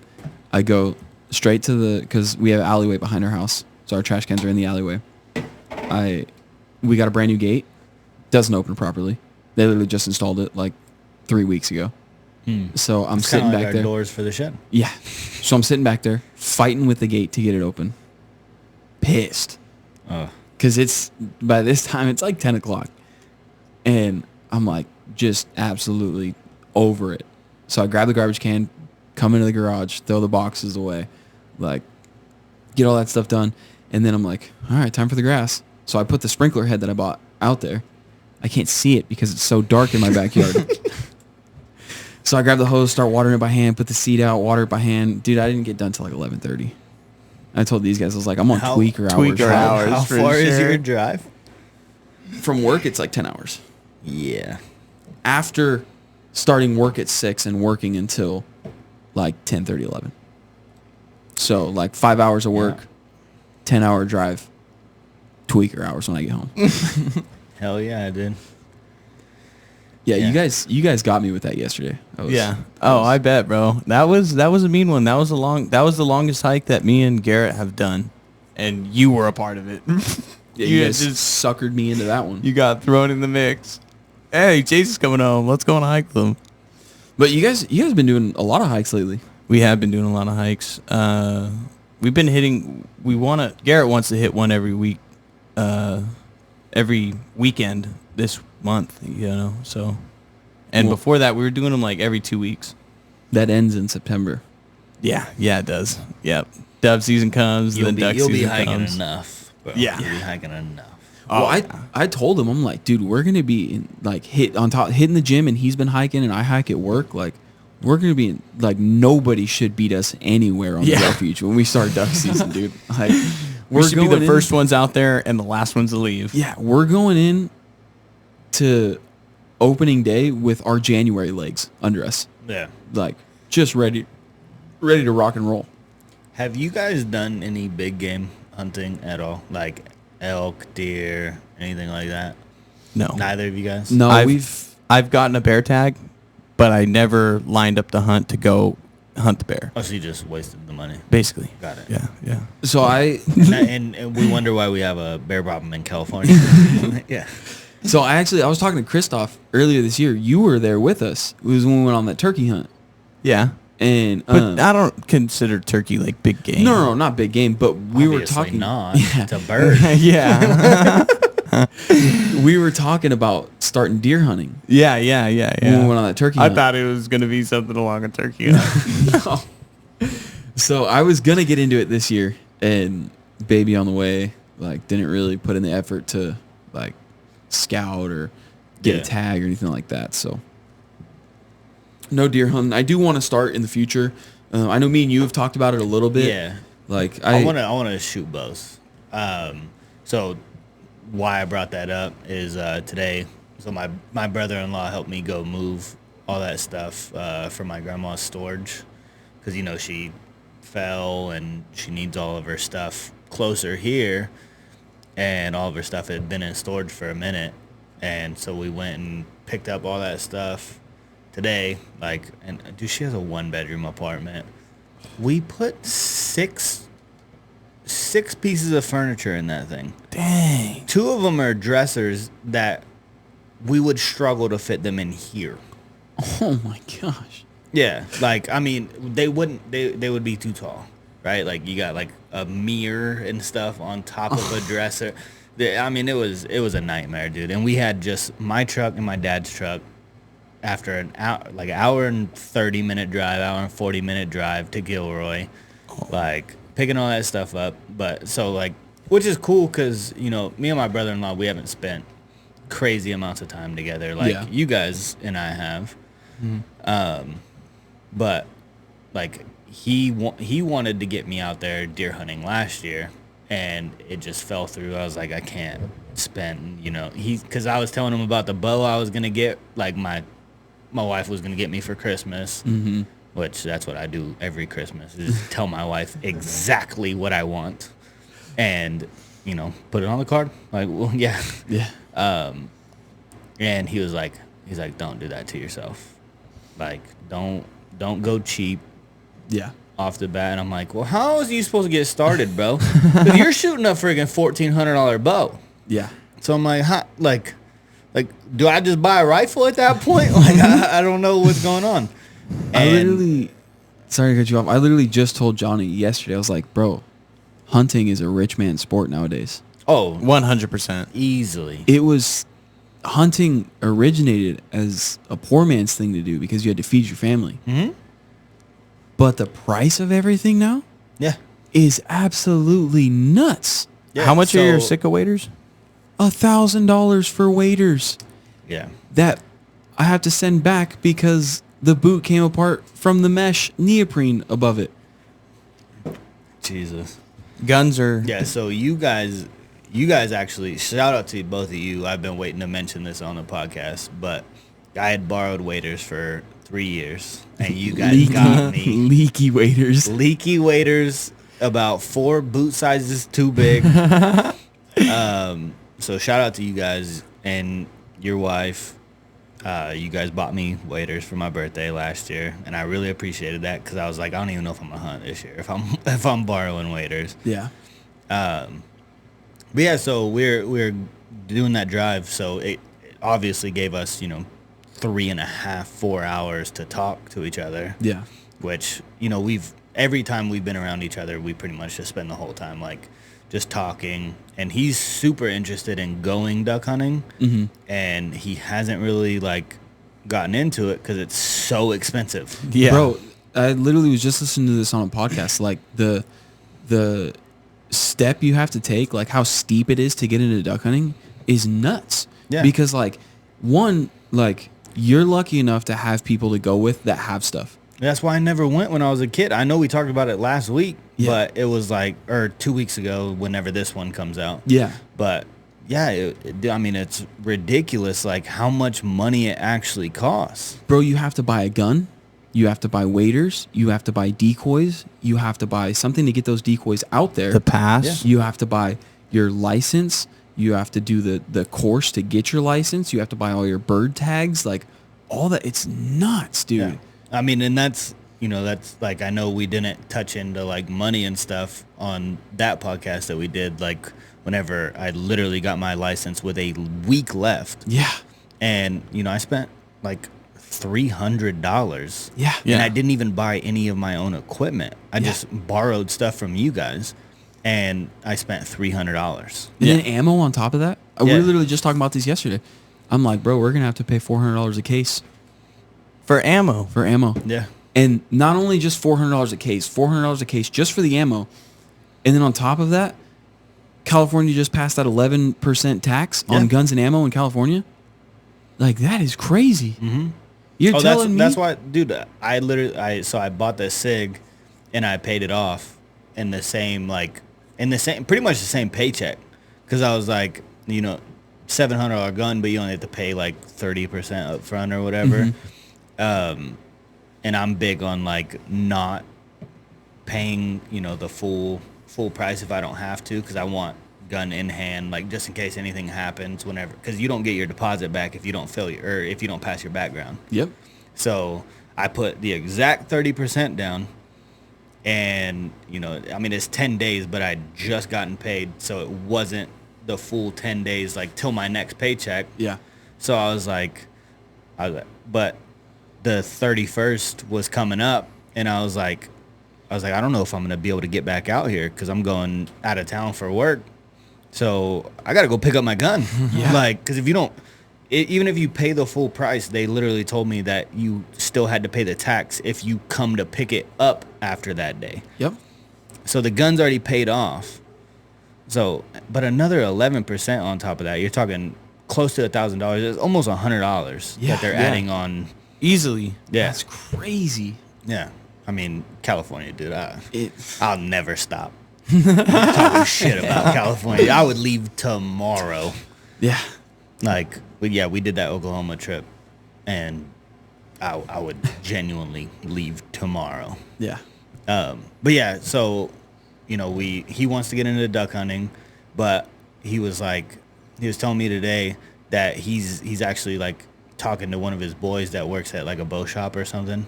I go straight to because we have an alleyway behind our house. So our trash cans are in the alleyway. We got a brand new gate. Doesn't open properly. They literally just installed it like 3 weeks ago. So I'm It's sitting kinda like back our there. doors for the shed. Yeah. So I'm sitting back there fighting with the gate to get it open. Pissed. Oh. Because by this time, it's like 10 o'clock. And I'm like, just absolutely over it. So I grab the garbage can, come into the garage, throw the boxes away, like, get all that stuff done. And then I'm like, all right, time for the grass. So I put the sprinkler head that I bought out there. I can't see it because it's so dark in my backyard. So I grab the hose, start watering it by hand, put the seed out, water it by hand. Dude, I didn't get done till like 11:30. I told these guys, I was like, I'm on tweaker hours. Tweaker hours. How for far is sure. your drive? From work, it's like 10 hours. Yeah. After starting work at 6 and working until like 10:30, 11. So like 5 hours of work, 10-hour drive, tweaker hours when I get home. Hell yeah, I did. Yeah, Yeah. you guys got me with that yesterday. I bet, bro. That was a mean one. That was the longest hike that me and Garrett have done, and you were a part of it. Yeah, You you guys just- suckered me into that one. You got thrown in the mix. Hey, Chase is coming home. Let's go on a hike with him. But you guys been doing a lot of hikes lately. We have been doing a lot of hikes. We've been hitting. Garrett wants to hit one every week, every weekend this month. You know, so. And Well- before that, we were doing them like every 2 weeks. That ends in September. Yeah, it does. Yep. Dove season comes, then duck You'll season be hiking comes. enough, bro. Yeah. You'll be hiking enough. Well, I told him, I'm like, dude, we're gonna be like hitting the gym, and he's been hiking, and I hike at work. Like, we're gonna be like, nobody should beat us anywhere on the refuge when we start duck season, dude. Like, We should be the going first ones out there and the last ones to leave. Yeah, we're going in to opening day with our January legs under us, Yeah. like just ready to rock and roll. Have you guys done any big game hunting at all? Like elk, deer, anything like that? No. Neither of you guys? No, I've gotten a bear tag, but I never lined up to hunt to go hunt the bear. Oh, so you just wasted the money. Basically. Got it. Yeah. So And we wonder why we have a bear problem in California. Yeah. So I was talking to Christoph earlier this year. You were there with us. It was when we went on that turkey hunt. Yeah. And But I don't consider turkey like big game. no, not big game. But we were Obviously talking. not. Yeah, It's a bird. yeah. we were talking about starting deer hunting yeah. when we went on that turkey I hunt. thought it was going to be something along a turkey hunt. No. So I was gonna get into it this year, and baby on the way, like, didn't really put in the effort to like scout or get Yeah. a tag or anything like that. So no deer hunting. I do want to start in the future. I know me and you have talked about it a little bit. Yeah. Like I want to shoot bows. So why I brought that up is today. So my brother-in-law helped me go move all that stuff for my grandma's storage, because she fell and she needs all of her stuff closer here, and all of her stuff had been in storage for a minute, and so we went and picked up all that stuff today. And dude, she has a 1-bedroom apartment. We put six pieces of furniture in that thing. Dang. 2 of them are dressers that we would struggle to fit them in here. Oh my gosh. Yeah, they wouldn't. They would be too tall, right? Like, you got like a mirror and stuff on top of a dresser. It was a nightmare, dude. And we had just my truck and my dad's truck. After an hour and 30-minute drive, hour and 40-minute drive to Gilroy, picking all that stuff up. But so which is cool, because me and my brother-in-law, we haven't spent crazy amounts of time together like you guys and I have. Mm-hmm. But he wanted to get me out there deer hunting last year, and it just fell through. I was like, I can't spend, because I was telling him about the bow I was gonna get, my wife was gonna get me for Christmas. Mm-hmm. Which that's what I do every Christmas, is tell my wife exactly what I want, and put it on the card. Yeah. And he's like, don't do that to yourself. Like, don't go cheap Yeah. off the bat. And I'm like, well, how is you supposed to get started, bro? Because you're shooting a friggin' $1,400 bow. Yeah. So I'm like, like, do I just buy a rifle at that point? Like, I don't know what's going on. Sorry to cut you off. I literally just told Johnny yesterday. I was like, bro, hunting is a rich man's sport nowadays. Oh, 100%. easily. Hunting originated as a poor man's thing to do because you had to feed your family. Mm-hmm. But the price of everything now Yeah. is absolutely nuts. Yeah, How much are your so- Sika waders? $1,000 for waders Yeah. that I have to send back because the boot came apart from the mesh neoprene above it. Jesus. Guns are... Yeah, so you guys actually, shout out to both of you. I've been waiting to mention this on the podcast, but I had borrowed waders for 3 years, and you guys got me leaky waders. leaky waders, about 4 boot sizes too big. So shout out to you guys and your wife. You guys bought me waders for my birthday last year, and I really appreciated that because I was like, I don't even know if I'm gonna hunt this year if I'm borrowing waders. Yeah. But yeah, so we're doing that drive, so it obviously gave us 3.5, 4 hours to talk to each other. Yeah. Which every time we've been around each other, we pretty much just spend the whole time like just talking. And he's super interested in going duck hunting, and he hasn't really like gotten into it because it's so expensive. Yeah. Bro, I literally was just listening to this on a podcast. Like the step you have to take, like how steep it is to get into duck hunting is nuts. Yeah. Because like one, like you're lucky enough to have people to go with that have stuff. That's why I never went when I was a kid. I know we talked about it last week, Yeah. but it was like, or 2 weeks ago, whenever this one comes out. Yeah. But yeah, it's ridiculous, like how much money it actually costs. Bro, you have to buy a gun. You have to buy waders. You have to buy decoys. You have to buy something to get those decoys out there. The pass. You have to buy your license. You have to do the course to get your license. You have to buy all your bird tags. Like all that. It's nuts, dude. Yeah. I mean, and that's like, I know we didn't touch into like money and stuff on that podcast that we did, like whenever I literally got my license with a week left. Yeah. And, I spent like $300. Yeah. And I didn't even buy any of my own equipment. I just borrowed stuff from you guys, and I spent $300. And then ammo on top of that. We Yeah. were literally just talking about this yesterday. I'm like, bro, we're going to have to pay $400 a case For ammo. for ammo. Yeah. And not only just $400 a case, $400 a case just for the ammo. And then on top of that, California just passed that 11% tax on guns and ammo in California. Like, that is crazy. Mm-hmm. You're telling me? That's why, dude, I bought the SIG and I paid it off in the same, pretty much the same paycheck. Because I was like, $700 gun, but you only have to pay like 30% up front or whatever. And I'm big on like not paying, the full price if I don't have to, because I want gun in hand, like just in case anything happens, whenever, because you don't get your deposit back if you don't if you don't pass your background. Yep. So I put the exact 30% down, and it's 10 days, but I'd just gotten paid, so it wasn't the full 10 days, like till my next paycheck. Yeah. So I was like, but the 31st was coming up, and I was like, I don't know if I'm gonna be able to get back out here because I'm going out of town for work. So I got to go pick up my gun. Yeah. Like, because if you don't, even if you pay the full price, they literally told me that you still had to pay the tax if you come to pick it up after that day. Yep. So the gun's already paid off. So, but another 11% on top of that, you're talking close to $1,000. It's almost $100 that they're adding on. Easily. Yeah. That's crazy. Yeah. I mean, California, dude. It, I'll never stop talking shit about California. I would leave tomorrow. yeah. Like, but yeah, we did that Oklahoma trip, and I would genuinely leave tomorrow. Yeah. But yeah, so he wants to get into duck hunting, but he was telling me today that he's actually like talking to one of his boys that works at like a bow shop or something,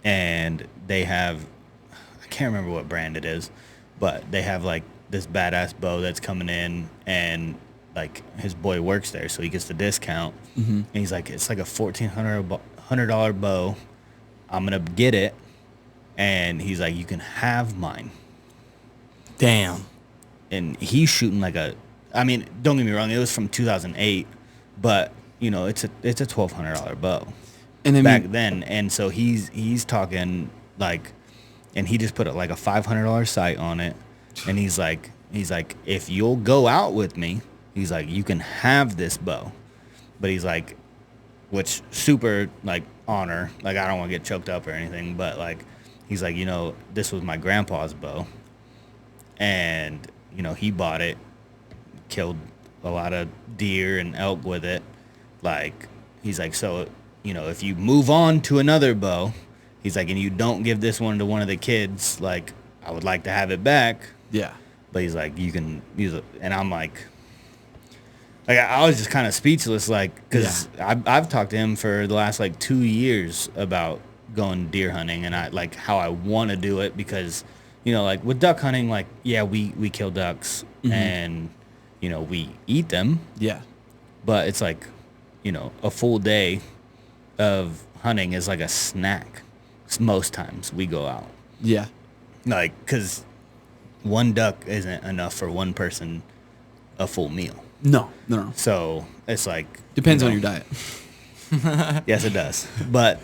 and they have, I can't remember what brand it is, but they have like this badass bow that's coming in, and like his boy works there, so he gets the discount. And he's like, it's like a $1,400 bow. I'm gonna get it, and he's like, you can have mine. Damn. And he's shooting like a, I mean, don't get me wrong, it was from 2008, but you know, it's a $1,200 bow, And I back mean, then. And so he's talking like, and he just put like a $500 sight on it, and he's like, if you'll go out with me, he's like, you can have this bow. But he's like, which super like honor, like I don't want to get choked up or anything, but like he's like, you know, this was my grandpa's bow, and you know, he bought it, killed a lot of deer and elk with it. Like, he's like, so, you know, if you move on to another bow, he's like, and you don't give this one to one of the kids, like, I would like to have it back. yeah. But he's like, you can use it. And I'm like I was just kind of speechless, like, because I've talked to him for the last, like, 2 years about going deer hunting, and I, like, how I want to do it, because, you know, like, with duck hunting, like, yeah, we kill ducks, and, you know, we eat them. Yeah. But it's like, you know, a full day of hunting is like a snack. Most times we go out. Yeah. Like, because one duck isn't enough for one person a full meal. No. So it's like... Depends you on know, your diet. Yes, it does. But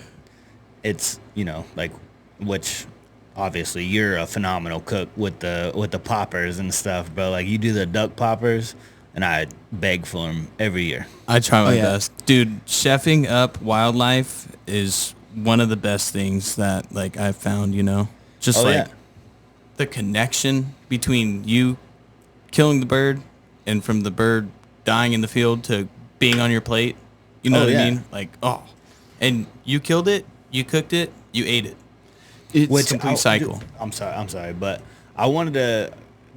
it's, you know, like, which... Obviously, you're a phenomenal cook with the poppers and stuff, bro. Like, you do the duck poppers, and I beg for them every year. I try my yeah. best. Dude, chefing up wildlife is one of the best things that, like, I've found, you know? Just, the connection between you killing the bird and from the bird dying in the field to being on your plate. You know what I mean? Like, and you killed it, you cooked it, you ate it. It's complete cycle. I'm sorry, but I wanted to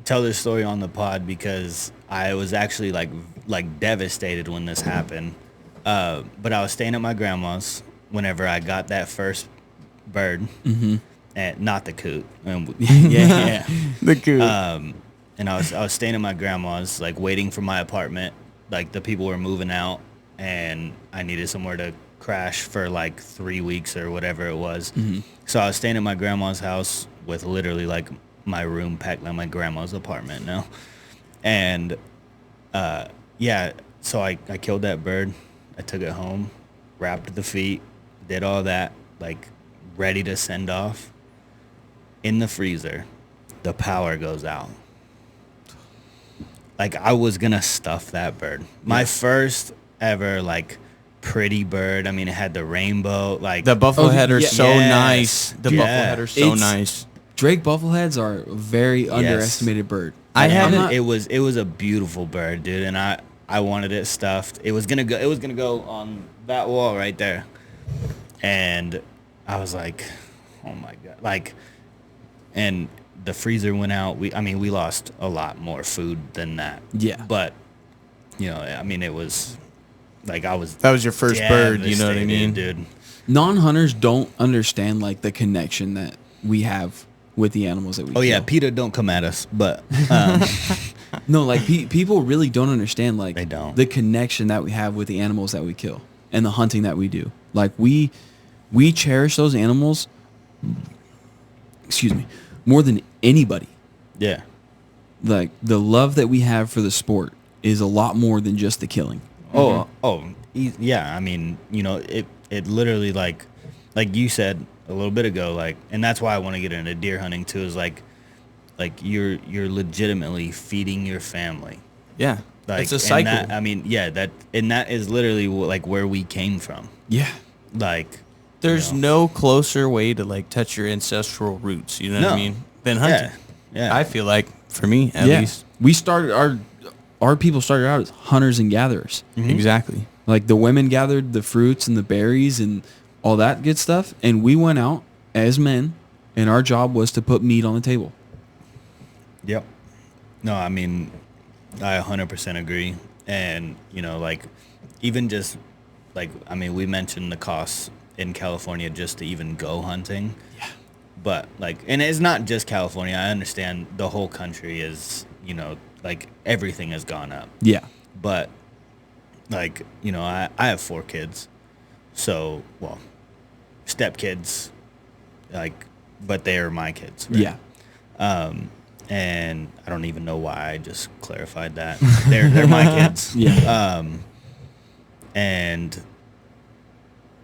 tell this story on the pod because I was actually like devastated when this happened. But I was staying at my grandma's whenever I got that first bird, and not the coot. Yeah. The coot. And I was staying at my grandma's, like, waiting for my apartment. Like, the people were moving out, and I needed somewhere to crash for like 3 weeks or whatever it was. So I was staying at my grandma's house with literally like my room packed like my grandma's apartment now. And so I killed that bird. I took it home, wrapped the feet, did all that, like, ready to send off. In the freezer, the power goes out. Like, I was gonna stuff that bird. My first ever, like, pretty bird. I mean, it had the rainbow, like... The bufflehead are yes. so nice. The Yeah. bufflehead are so It's- nice. Drake buffleheads are a very underestimated bird. I And haven't... it was a beautiful bird, dude, and I wanted it stuffed. It was gonna go on that wall right there. And I was like, oh my God. Like, and the freezer went out. We lost a lot more food than that. Yeah. But, you know, I mean, it was like, I was... That was your first bird, you know what I mean? Dude. Non-hunters don't understand, like, the connection that we have with the animals that we kill. Oh, yeah, PETA, don't come at us, but... No, like, people really don't understand, like, They don't. the connection that we have with the animals that we kill and the hunting that we do. Like, we cherish those animals, more than anybody. yeah. Like, the love that we have for the sport is a lot more than just the killing. Yeah. I mean, you know, it literally, like you said a little bit ago, like, and that's why I want to get into deer hunting too, is like you're legitimately feeding your family. Yeah. Like, It's a cycle. That is literally like where we came from. Yeah. Like, There's you know. no closer way to, like, touch your ancestral roots, you know what I No. mean, than hunting. Yeah. I feel like, for me, at least. We started, our people started out as hunters and gatherers. Exactly. Like, the women gathered the fruits and the berries and all that good stuff, and we went out as men, and our job was to put meat on the table. Yep. No, I mean, I 100% agree. And, you know, like, even just like, I mean, we mentioned the costs in California just to even go hunting. Yeah. But like, and it's not just California. I understand the whole country is, like everything has gone up. Yeah. But like, I have 4 kids. So, well, stepkids, like, but they are my kids. Right? Yeah. And I don't even know why I just clarified that. They're my kids. Yeah. And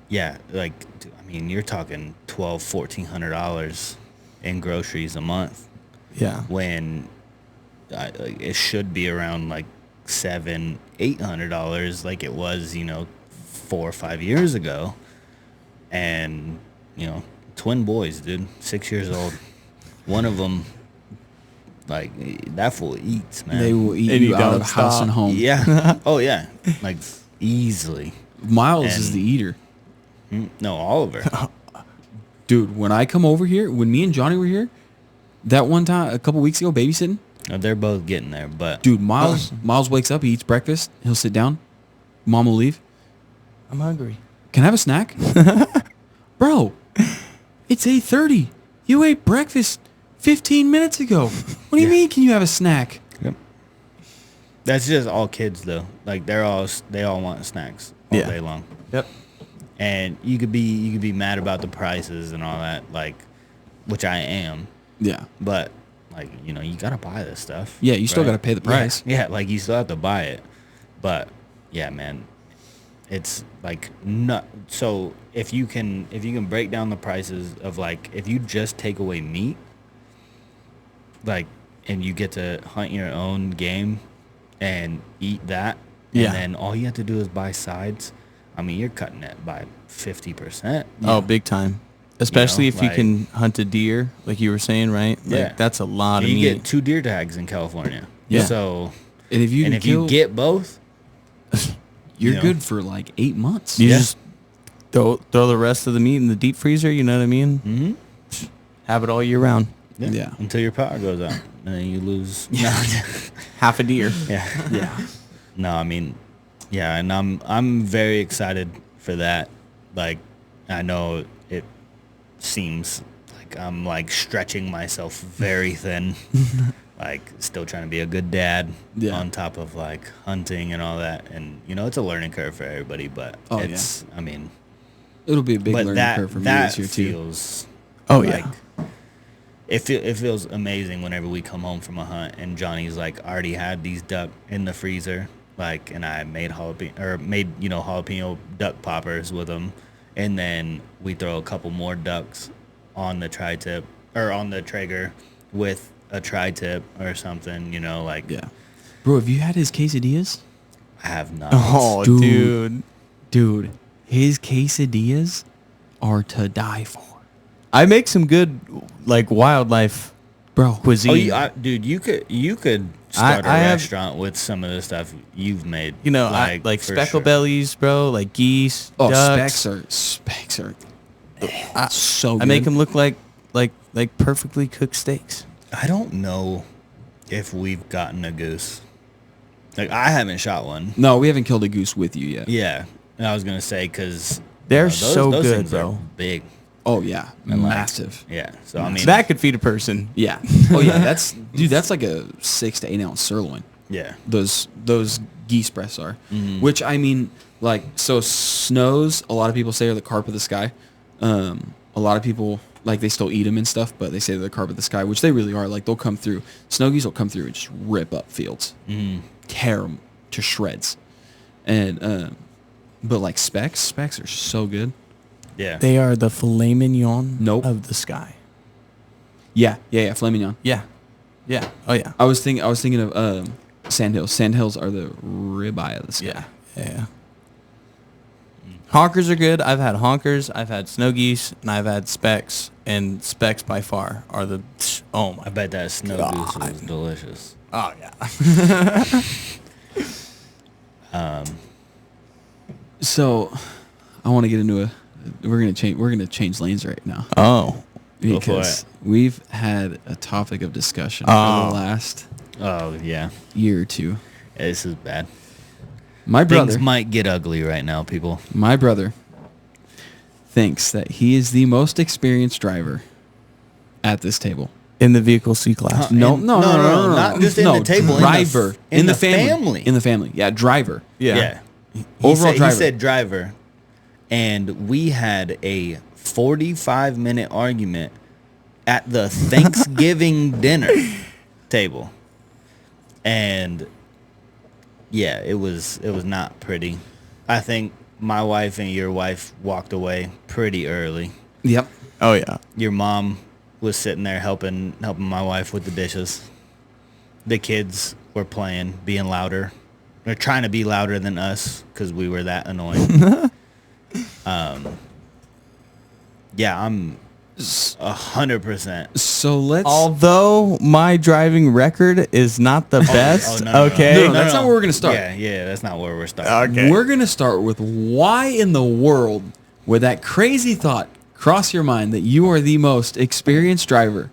yeah, like, I mean, you're talking $1,200-$1,400 in groceries a month. Yeah. When it should be around like $700-$800 like it was 4 or 5 years ago. And twin boys, dude, 6 years old. One of them, like, that fool eats, man. They will eat And you you out don't of house stop. and home. Yeah. Oh yeah, like easily. Miles is And- the eater. No, Oliver. Dude, when I come over here, when me and Johnny were here, that one time, a couple weeks ago, babysitting, They're both getting there, but dude, Miles wakes up, he eats breakfast, he'll sit down, Mom will leave. I'm hungry. Can I have a snack? Bro, it's 8:30. You ate breakfast 15 minutes ago. What do you mean, can you have a snack? Yep. That's just all kids though. Like they all want snacks all Yeah. day long. Yep. And you could be mad about the prices and all that, like, which I am, Yeah. but like, you gotta buy this stuff. Yeah, you still right? gotta pay the price. Yeah, like you still have to buy it. But yeah, man, it's like not so if you can break down the prices of, like, if you just take away meat, like, and you get to hunt your own game and eat that, Yeah. and then all you have to do is buy sides. I mean, you're cutting it by 50%. Oh, big time. Especially if you like- can hunt a deer, like you were saying, right? Like, Yeah. that's a lot of You meat. get 2 deer tags in California. Yeah. So, And if you and can if you get both, you're you know. good for like 8 months. You Yeah. just throw the rest of the meat in the deep freezer, you know what I mean? mm-hmm. Have it all year round. Yeah. until your power goes out, and then you lose. Half a deer. Yeah. Yeah. No, I mean, yeah, and I'm very excited for that. Like, I know it seems like I'm like stretching myself very thin, like still trying to be a good dad Yeah. on top of like hunting and all that. And it's a learning curve for everybody, but Oh, it's I mean, It'll be a big but learning that curve for me that this year too. feels Oh, like, yeah. It feels amazing whenever we come home from a hunt and Johnny's like already had these duck in the freezer, like, and I made jalapeno duck poppers with them, and then we throw a couple more ducks on the tri-tip or on the Traeger with a tri-tip or something, like. Yeah. Bro, have you had his quesadillas? I have not. Oh, Dude. dude. Dude, his quesadillas are to die for. I make some good, like, wildlife Bro. cuisine. Dude, you could start a I have- restaurant with some of the stuff you've made. You know, like for speckle sure. bellies, bro, like geese, Oh, ducks. specs are so good. I make them look like perfectly cooked steaks. I don't know if we've gotten a goose. Like, I haven't shot one. No, we haven't killed a goose with you yet. Yeah, and I was gonna say because They're so good, things bro. are big. Oh yeah, And, like, massive. Yeah, so I mean, That could feed a person. Yeah. Oh yeah, that's like a 6 to 8 ounce sirloin. yeah, Those geese breasts are, Mm-hmm. which I mean, like, so snows. A lot of people say are the carp of the sky. A lot of people, like, they still eat them and stuff, but they say they're the carp of the sky, which they really are. Like, they'll come through. Snow geese will come through and just rip up fields, tear them to shreds, and but like specs are so good. yeah. They are the filet mignon Nope. of the sky. Yeah, filet mignon. Yeah. Yeah. Oh, yeah. I was thinking of sandhills. Sandhills are the ribeye of the sky. Yeah. Yeah. Honkers are good. I've had honkers, I've had snow geese, and I've had specks. And specks by far are the, oh my. I bet that snow goose God. was delicious. Oh, yeah. So, I want to get into we're gonna change lanes right now Oh. Go for because it. we've had a topic of discussion Oh. for the last Oh yeah, year or two. this is bad. My brother, Things might get ugly right now, people. my brother thinks that he is the most experienced driver at this table. In the vehicle C class. No, And- no, not just in the table. Driver. In the family. family. In the family. Yeah, driver. Yeah. Overall driver. He said driver. And we had a 45-minute argument at the Thanksgiving dinner table. And yeah, it was not pretty. I think my wife and your wife walked away pretty early. Yep. Oh, yeah. Your mom was sitting there helping my wife with the dishes. The kids were playing, being louder. They're trying to be louder than us because we were that annoying. Yeah, I'm 100%. So let's. Although my driving record is not the best, no, okay? No, that's not where we're gonna start. Yeah, that's not where we're starting. Okay. We're going to start with why in the world would that crazy thought cross your mind that you are the most experienced driver?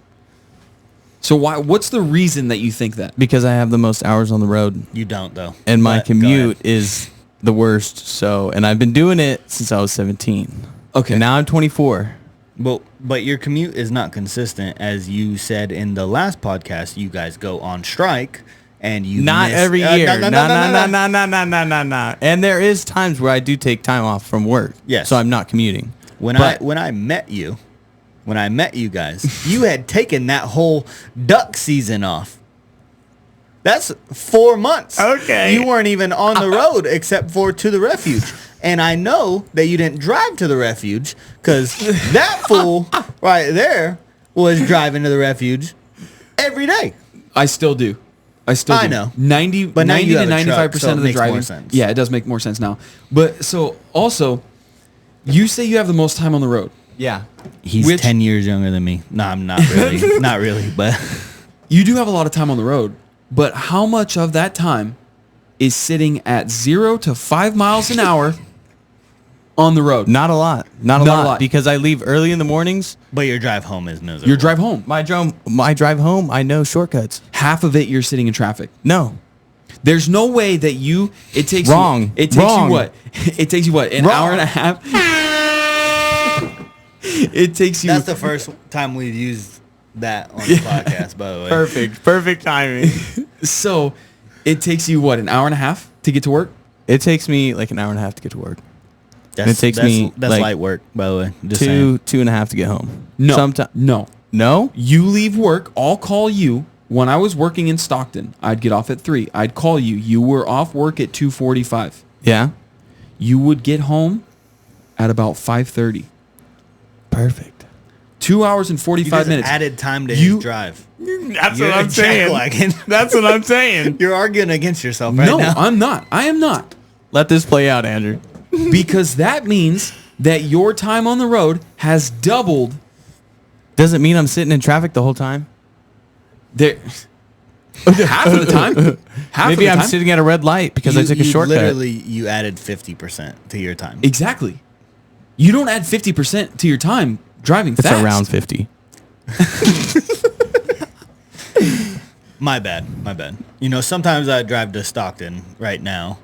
So what's the reason that you think that? Because I have the most hours on the road, You don't, though. and my But go commute ahead. is the worst. So, and I've been doing it since I was 17. Okay. And now I'm 24. But your commute is not consistent. As you said in the last podcast, you guys go on strike, and you Not miss, every year. No. No. And there is times where I do take time off from work. Yes. So I'm not commuting. When But- I met you guys, you had taken that whole duck season off. That's 4 months. Okay. You weren't even on the road except for to the refuge. And I know that you didn't drive to the refuge because that fool right there was driving to the refuge every day. I still do. I I do. know. 90, But now 90 you to have a truck, 95% so it of the makes more driving. sense. Yeah, it does make more sense now. But so also, you say you have the most time on the road. Yeah. He's Which- 10 years younger than me. No, I'm not really. Not really, but You do have a lot of time on the road, but how much of that time is sitting at 0 to 5 miles an hour on the road? Not a lot. Not a lot. Because I leave early in the mornings. but your drive home is miserable. Your drive home. My drive home, I know shortcuts. Half of it you're sitting in traffic. No. There's no way that it takes Wrong. You, it takes Wrong. you what? It takes you what? An Wrong. hour and a half? It takes you That's the first time we've used that on the podcast, by the way. Perfect timing. So it takes you what, an hour and a half to get to work? It takes me like an hour and a half to get to work. That's, it takes me, that's like, light work, by the way. Just saying. 2.5 to get home. No. No. No? You leave work, I'll call you. When I was working in Stockton, I'd get off at 3. I'd call you. You were off work at 2:45. Yeah. You would get home at about 5:30. Perfect. 2 hours and You 45 just minutes. added time to You- his drive. That's You're what I'm a saying. jackwagon. That's what I'm saying. You're arguing against yourself right No, now. I'm not. I am not. Let this play out, Andrew. Because that means that your time on the road has doubled. Does it mean I'm sitting in traffic the whole time? There, half of the time. Half Maybe of the I'm time. sitting at a red light because I took a shortcut. Literally, you added 50% to your time. Exactly. You don't add 50% to your time driving It's fast. around 50. My bad. You know, sometimes I drive to Stockton right now,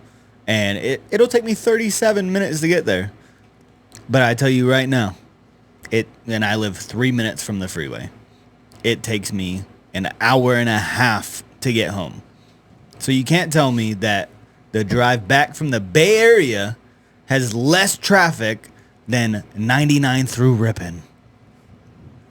and it'll take me 37 minutes to get there. But I tell you right now, and I live 3 minutes from the freeway. It takes me an hour and a half to get home. So you can't tell me that the drive back from the Bay Area has less traffic than 99 through Ripon.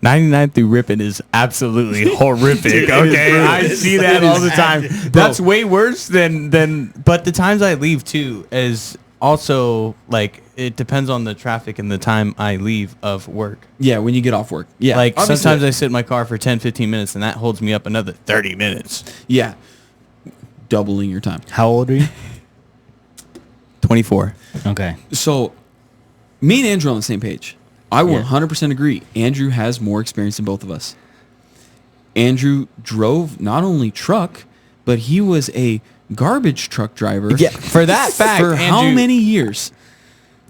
99 through Ripon is absolutely horrific. Okay, I see that all the time. That's way worse than. But the times I leave too is also like it depends on the traffic and the time I leave of work. Yeah, when you get off work. Yeah. Like obviously- sometimes I sit in my car for 10, 15 minutes and that holds me up another 30 minutes. Yeah. Doubling your time. How old are you? 24. Okay. So, me and Andrew are on the same page. I 100% agree. Andrew has more experience than both of us. Andrew drove not only truck, but he was a garbage truck driver. Yeah, for that fact, For how Andrew- many years?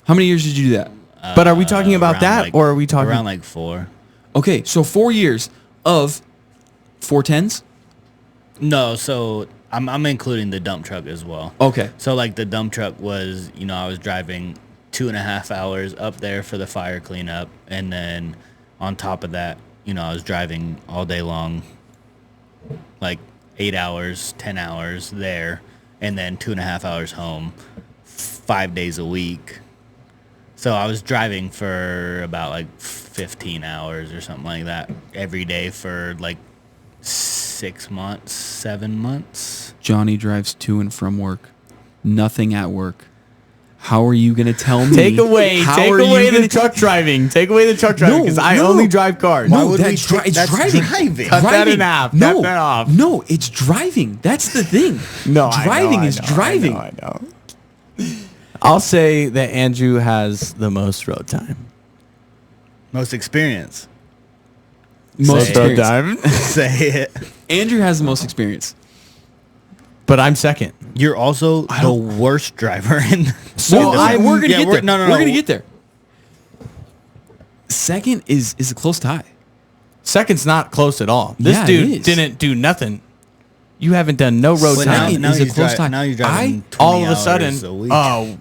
How many years did you do that? But are we talking about Around that like- or are we talking around like 4? Okay, so 4 years of 410s? No, so I'm including the dump truck as well. Okay. So like the dump truck was, I was driving 2.5 hours up there for the fire cleanup, and then on top of that, I was driving all day long, like 8 hours, 10 hours there, and then 2.5 hours home, 5 days a week. So I was driving for about like 15 hours or something like that every day for like 6 months, 7 months. Johnny drives to and from work. Nothing at work. How are you going to tell me? Take away the truck driving. Take away the truck driving because I only drive cars. No, that's driving. Cut that in half. No, Cut that off. No, it's driving. That's the thing. No, driving is driving. I know. I'll say that Andrew has the most road time. Most experience. Most road experience. time. Say it. Andrew has the most experience. But I'm second. You're also the worst driver in. So we're gonna get there. No. We're gonna get there. Second is a close tie. Second's not close at all. This Yeah, it dude is. didn't do nothing. You haven't done no road But time. now is a he's close tie. Now you're driving 20 All of a hours sudden, a week.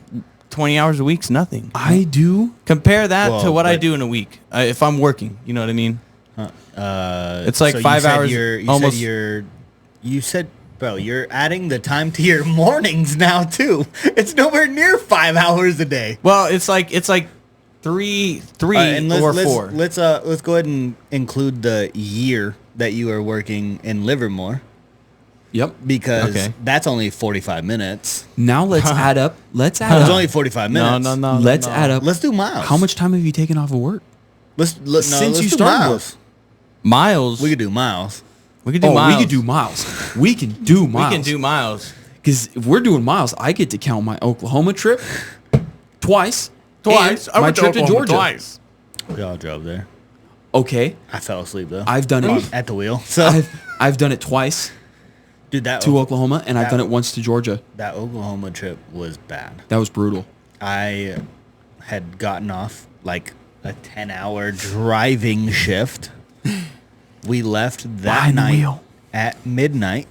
20 hours a week's nothing. I do. Compare that Well, to what I but- do in a week. If I'm working, you know what I mean? It's like so 5 you said hours. Almost. You said, bro, you're adding the time to your mornings now too. It's nowhere near 5 hours a day. Well, it's like three And or 4. Let's go ahead and include the year that you are working in Livermore, Yep. because Okay. that's only 45 minutes. Now let's add up. Let's add It's up. only 45 minutes. No. Let's add up. Let's do miles. How much time have you taken off of work? Let's Since you do started miles. Miles. We could do miles. We could do Oh, miles. we could do miles. We can do miles. We can do miles. Because if we're doing miles, I get to count my Oklahoma trip twice. Twice. And I my went to trip to Oklahoma Georgia. twice. We all drove there. Okay. I fell asleep though. I've done it. At the wheel. So, I've done it twice dude, that to Oklahoma, and I've done it once to Georgia. that Oklahoma trip was bad. That was brutal. I had gotten off like a 10-hour driving shift. We left that Behind the night wheel. at midnight,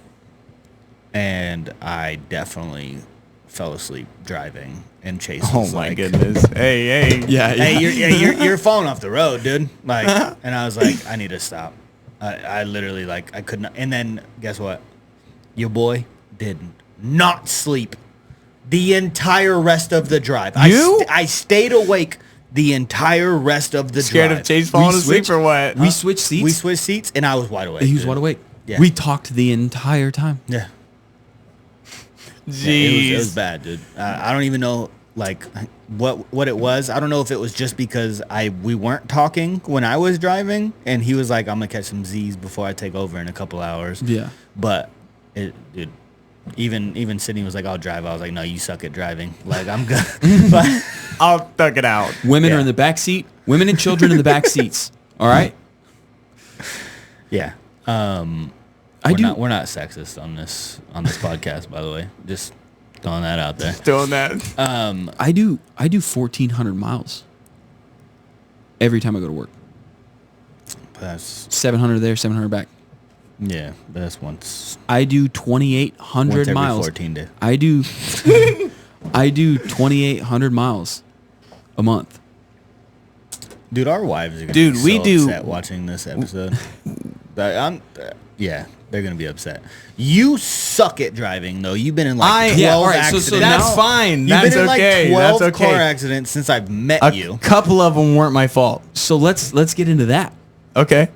and I definitely fell asleep driving. And Chase Oh was my like, goodness. Hey. Yeah. "Hey, you're falling off the road, dude!" Like, and I was like, "I need to stop." I literally I could not. And then guess what? Your boy did not sleep the entire rest of the drive. I stayed awake the entire rest of the Scared drive. of Chase falling asleep switched- or what? We switched seats. We switched seats, and I was wide awake. He was dude. wide awake. Yeah. We talked the entire time. Yeah. Jeez. It was bad, dude. I don't even know what it was. I don't know if it was just because we weren't talking when I was driving, and he was like, "I'm gonna catch some Z's before I take over in a couple hours." Yeah. But dude, even Sydney was like, "I'll drive." I was like, "No, you suck at driving. Like, I'm good." But, I'll thug it out. Women Yeah. are in the back seat. Women and children in the back seats. All right. yeah. We're not sexist on this podcast, by the way. Just throwing that out there. Doing that. I do 1,400 miles every time I go to work. That's 700 there, 700 back. yeah. That's once I do 2,800 every miles. 14 days. I do 2,800 miles a month. Dude, our wives are gonna Dude, be we so do- upset watching this episode. Yeah, they're gonna be upset. You suck at driving, though. You've been in like 12 Yeah, all right, so accidents. now- That's fine. You've That's been in okay. like 12 That's okay. car accidents since I've met A you. couple of them weren't my fault. So let's get into that. Okay.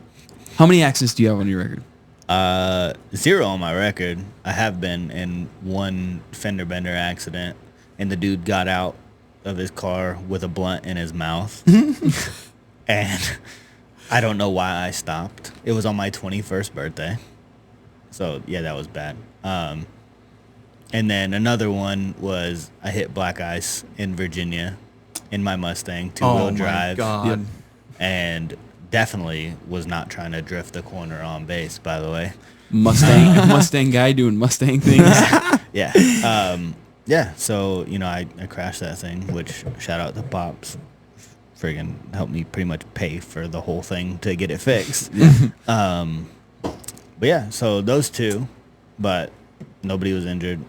How many accidents do you have on your record? 0 on my record. I have been in one fender bender accident, and the dude got out of his car with a blunt in his mouth. And I don't know why I stopped. It was on my 21st birthday. So, yeah, that was bad. And then another one was I hit black ice in Virginia in my Mustang, two-wheel drive. God. Yep. And definitely was not trying to drift the corner on base, by the way. Mustang guy doing Mustang things. Yeah. Yeah, so, I crashed that thing, which shout out to Pops. Friggin' helped me pretty much pay for the whole thing to get it fixed. But yeah, so those two. But Nobody was injured.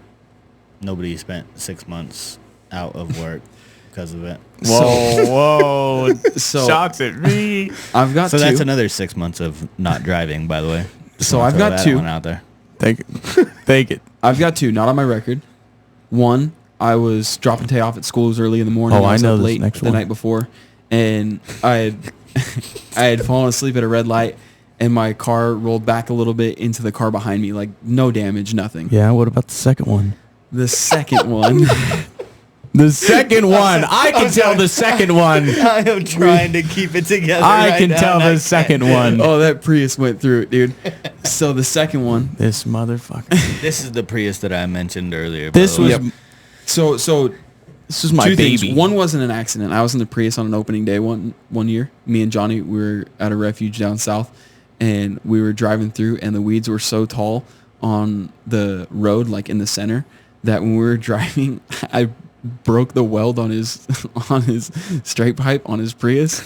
Nobody spent 6 months out of work because of it. Whoa. So- Shots at me. I've got So two. that's another 6 months of not driving, by the way. So wanna I've throw got that two. one out there. Take it. I've got two, not on my record. One, I was dropping Tay off at school. It was early in the morning. Oh, I was know up this late next the one. night before, and I had fallen asleep at a red light, and my car rolled back a little bit into the car behind me, like no damage, nothing. Yeah, what about the second one? The second one, The second one. I can tell the second one. I am trying to keep it together. I can tell the second one. oh, that Prius went through it, dude. So the second one, This motherfucker. This is the Prius that I mentioned earlier. This by the was way. yep. So this was my two baby. things. One wasn't an accident. I was in the Prius on an opening day one year. Me and Johnny, we were at a refuge down south, and we were driving through, and the weeds were so tall on the road, like in the center, that when we were driving, I broke the weld on his straight pipe on his Prius.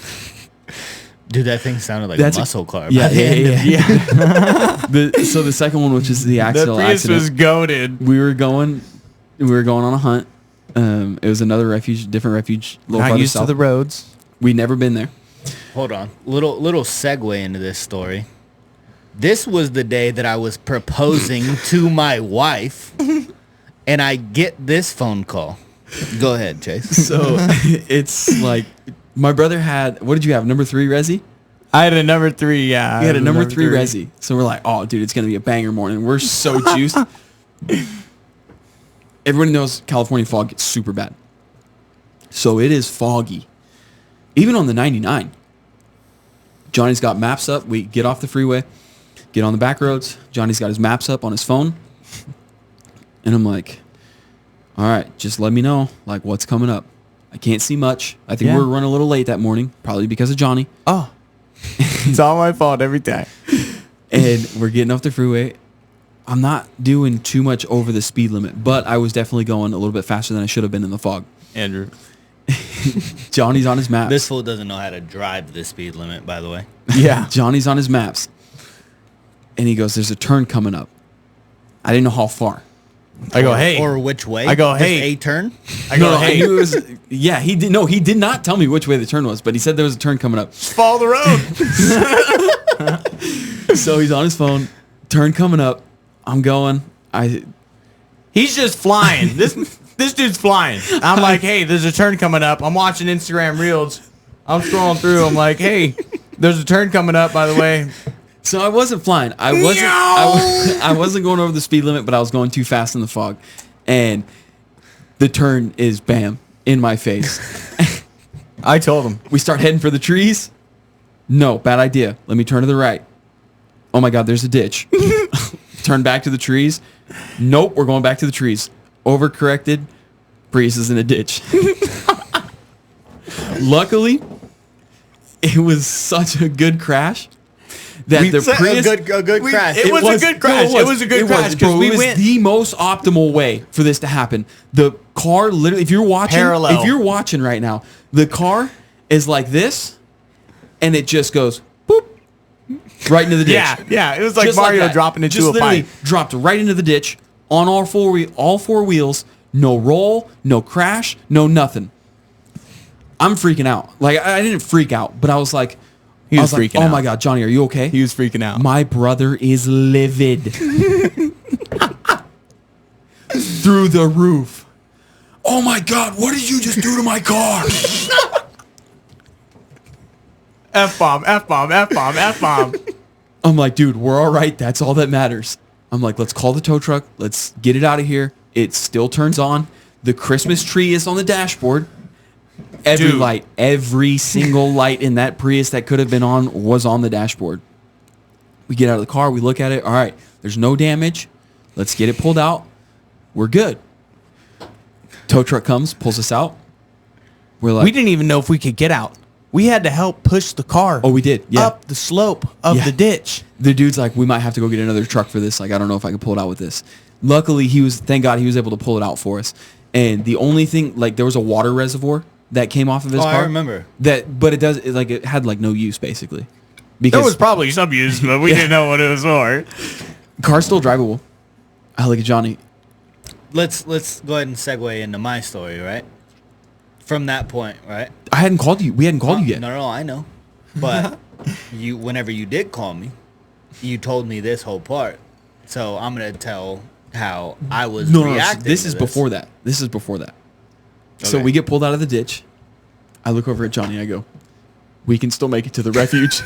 Dude, that thing sounded like That's a a- muscle car. Yeah, by the end of yeah, it. yeah. So the second one, which is the The accidental Prius accident, was goated. we were going on a hunt. It was another refuge, different refuge, a little Not farther used to south. the roads. We'd never been there. Hold on. Little segue into this story. This was the day that I was proposing to my wife, and I get this phone call. Go ahead, Chase. So it's like my brother had. What did you have? Number 3 Resi. I had a number 3, yeah. He had a number 3 Resi. So we're like, oh, dude, it's gonna be a banger morning. We're so juiced. Everybody knows California fog gets super bad. So it is foggy, even on the 99. Johnny's got maps up. We get off the freeway, get on the back roads. Johnny's got his maps up on his phone, and I'm like, all right, just let me know like what's coming up. I can't see much. I think Yeah. we're running a little late that morning, probably because of Johnny. Oh. It's all my fault every time. And we're getting off the freeway. I'm not doing too much over the speed limit, but I was definitely going a little bit faster than I should have been in the fog. Andrew. Johnny's on his maps. This fool doesn't know how to drive the speed limit, by the way. Yeah. Johnny's on his maps. And he goes, there's a turn coming up. I didn't know how far. I go, hey. Or which way? I go, Just hey. a turn? I go, No, hey. I knew it was, yeah, he did not tell me which way the turn was, but he said there was a turn coming up. Follow the road. So he's on his phone, turn coming up. I'm going. He's just flying. This dude's flying. I'm like, hey, there's a turn coming up. I'm watching Instagram Reels. I'm scrolling through. I'm like, hey, there's a turn coming up, by the way. So I wasn't flying. I wasn't going over the speed limit, but I was going too fast in the fog. And the turn is bam in my face. I told him. We start heading for the trees. No, bad idea. Let me turn to the right. Oh my God, there's a ditch. Turn back to the trees. Nope, we're going back to the trees. Overcorrected. Prius is in a ditch. Luckily, it was such a good crash that the Prius. a good crash. It was a good crash. It was a good crash, 'cause bro, we it was went- the most optimal way for this to happen. The car literally, if you're watching, Parallel. if you're watching right now, the car is like this, and it just goes boop right into the ditch. Yeah. It was like Just Mario that. dropping into Just a literally pipe. dropped right into the ditch on all four wheels. No roll, no crash, no nothing. I'm freaking out. Like I didn't freak out, but I was like, He was like, freaking oh out. my God, Johnny, are you okay? He was freaking out. My brother is livid. Through the roof. Oh my God, what did you just do to my car? F-bomb, F-bomb, F-bomb, F-bomb. I'm like, dude, we're all right. That's all that matters. I'm like, let's call the tow truck. Let's get it out of here. It still turns on. The Christmas tree is on the dashboard. Every Dude. light, every single light in that Prius that could have been on was on the dashboard. We get out of the car. We look at it. All right, there's no damage. Let's get it pulled out. We're good. Tow truck comes, pulls us out. We're like, We didn't even know if we could get out. We had to help push the car oh, we did. Yeah. up the slope of Yeah. the ditch. The dude's like, we might have to go get another truck for this. Like, I don't know if I can pull it out with this. Luckily, thank God he was able to pull it out for us. And the only thing, like, there was a water reservoir that came off of his car. I remember. But it had like no use basically. There Because was probably some use, but we didn't know what it was for. car's still drivable. I look at Johnny. Let's go ahead and segue into my story, right? From that point, right? I hadn't called you. We hadn't called you yet. No, I know. But whenever you did call me, you told me this whole part. So I'm gonna tell how I was reacting. This is before that. This is before that. So Okay. we get pulled out of the ditch. I look over at Johnny. I go, "We can still make it to the refuge."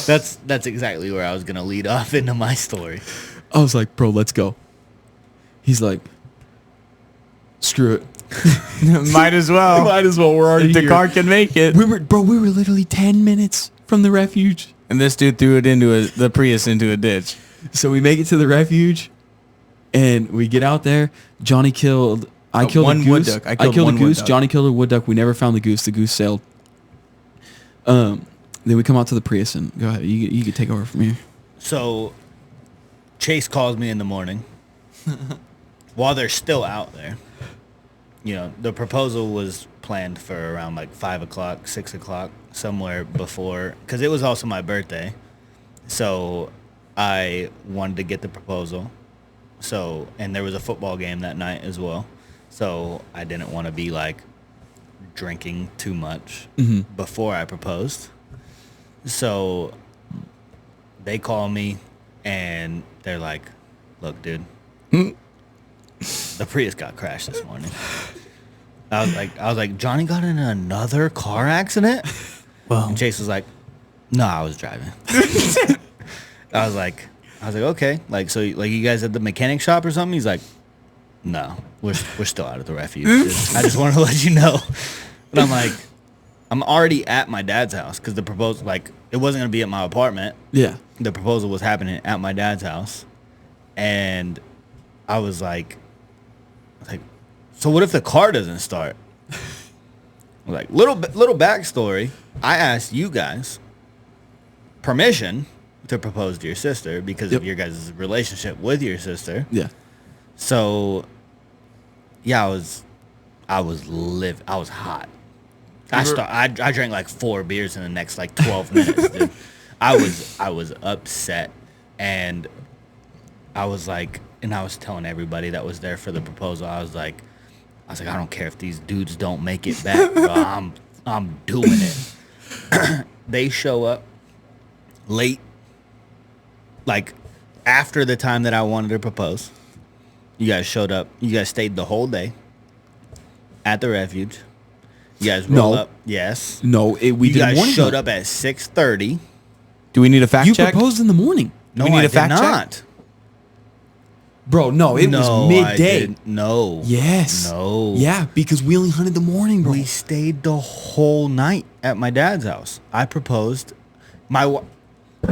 That's exactly where I was gonna lead off into my story. I was like, "Bro, let's go." He's like, "Screw it. Might as well. Might as well. We're already If the here." car can make it. We were literally 10 minutes from the refuge. And this dude threw it into the Prius into a ditch. So we make it to the refuge, and we get out there. Johnny killed. I killed one a goose. wood duck. I killed a one wood goose. duck. Johnny killed a wood duck. We never found the goose. The goose sailed. Then we come out to the Prius, and go ahead. You can take over from here. So Chase calls me in the morning while they're still out there. You know, the proposal was planned for around like 5 o'clock, 6 o'clock, somewhere before, because it was also my birthday. So I wanted to get the proposal. So, and there was a football game that night as well. So I didn't want to be like drinking too much before I proposed. So they call me and they're like, "Look, dude, the Prius got crashed this morning." I was like, "Johnny got in another car accident?" Well, And Chase was like, "No, I was driving." I was like, "Okay, like, so like you guys at the mechanic shop or something?" He's like, "No, we're still out of the refuge. I just wanted to let you know." But I'm like, I'm already at my dad's house because the proposal, like, it wasn't gonna be at my apartment. Yeah. The proposal was happening at my dad's house, and I was like, so what if the car doesn't start? Like, little backstory. I asked you guys permission to propose to your sister because of your guys' relationship with your sister. Yeah. So, yeah, I was hot. I drank like 4 beers in the next like 12 minutes, dude. I was upset, and I was like, and I was telling everybody that was there for the proposal, I was like, I don't care if these dudes don't make it back, bro. I'm doing it. They show up late, like after the time that I wanted to propose. You guys showed up. You guys stayed the whole day at the refuge. You guys roll up. Yes. No, we You did guys morning showed hunt. up at 6:30. do we need a fact You check? proposed in the morning. No, we need I a fact did check? not. Bro, no, it was I midday. didn't. No. Yes. No. Yeah, because we only hunted the morning, bro. We stayed the whole night at my dad's house. I proposed.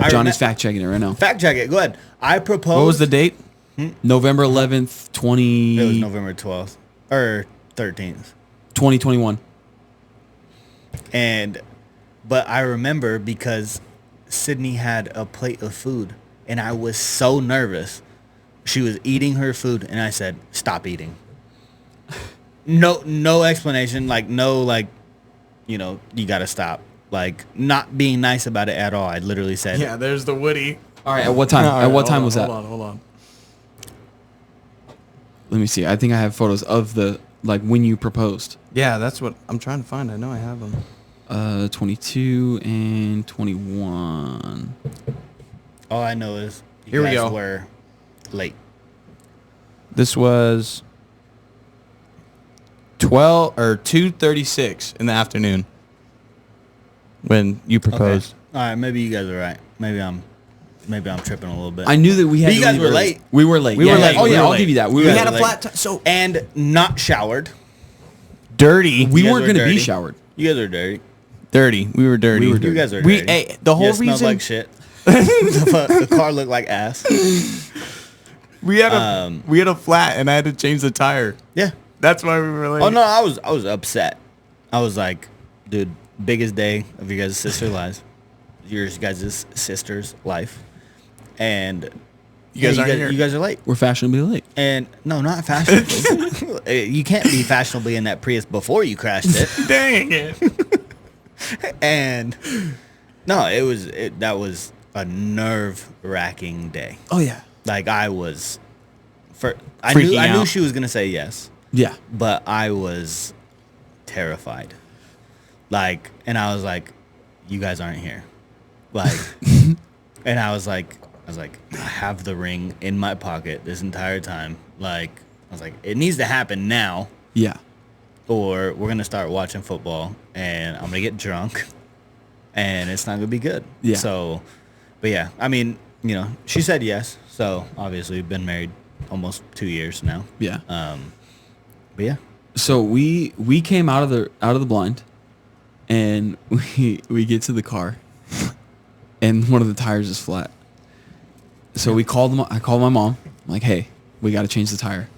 Johnny's fact checking it right now. Fact check it. Go ahead. I proposed. What was the date? November 11th, It was November 12th or 13th. 2021. But I remember because Sydney had a plate of food and I was so nervous. She was eating her food and I said, "Stop eating." No explanation. Like, no, like, you know, you got to stop. Like, not being nice about it at all. I literally said, Yeah, there's the Woody. All right, at what time? At what time was that? Hold on. Let me see. I think I have photos of the, like, when you proposed. Yeah, that's what I'm trying to find. I know I have them. 22 and 21. all I know is you Here we guys go. were late. This was 2:36 in the afternoon when you proposed. All right, maybe you guys are right. Maybe I'm tripping a little bit. I knew that we had But you to guys leave were early. late. We were late. We were late. Oh, We yeah, were I'll late. give you that. You We guys had were a late. flat tire. So And not showered. dirty. We You guys weren't were going to be dirty. showered. You guys are dirty. Dirty. We were dirty. We were You dirty. guys are We dirty. ate the whole You smelled reason like shit. The car looked like ass. we had a flat and I had to change the tire. Yeah. That's why we were late. Oh no, I was upset. I was like, dude, biggest day of your guys' sister lives. Your guys' sister's life. And You guys aren't here. You guys are late. We're fashionably late. And no, not fashionably. You can't be fashionably in that Prius before you crashed it. Dang it. And no, that was a nerve-wracking day. Oh, yeah. Like, I was I Freaking knew out. she was gonna say yes, Yeah. but I was terrified. Like, and I was like, "You guys aren't here." Like, and I was like, I have the ring in my pocket this entire time. Like, I was like, it needs to happen now, Yeah. or we're gonna start watching football, and I'm gonna get drunk, and it's not gonna be good. Yeah. So, but yeah, I mean, you know, she said yes. So obviously, we've been married almost 2 years now. Yeah. But yeah, So we came out of the blind, and we get to the car, and one of the tires is flat. So I called my mom. I'm like, hey, we got to change the tire.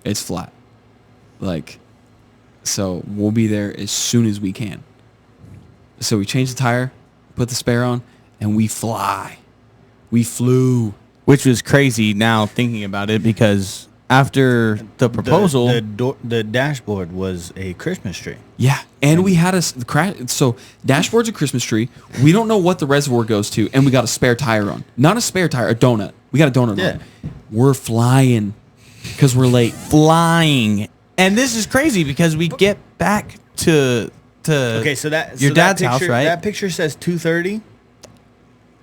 It's flat. Like, so we'll be there as soon as we can. So we changed the tire, put the spare on, and we fly. We flew. Which was crazy now thinking about it, because after the proposal, the dashboard was a Christmas tree. Yeah, and we had the crash. So dashboard's a Christmas tree. We don't know what the reservoir goes to, and we got a spare tire on. Not a spare tire, a donut. We got a donut Yeah. on. We're flying because we're late. flying. And this is crazy because we get back to Okay, so your dad's that house, picture, right? That picture says 2:30,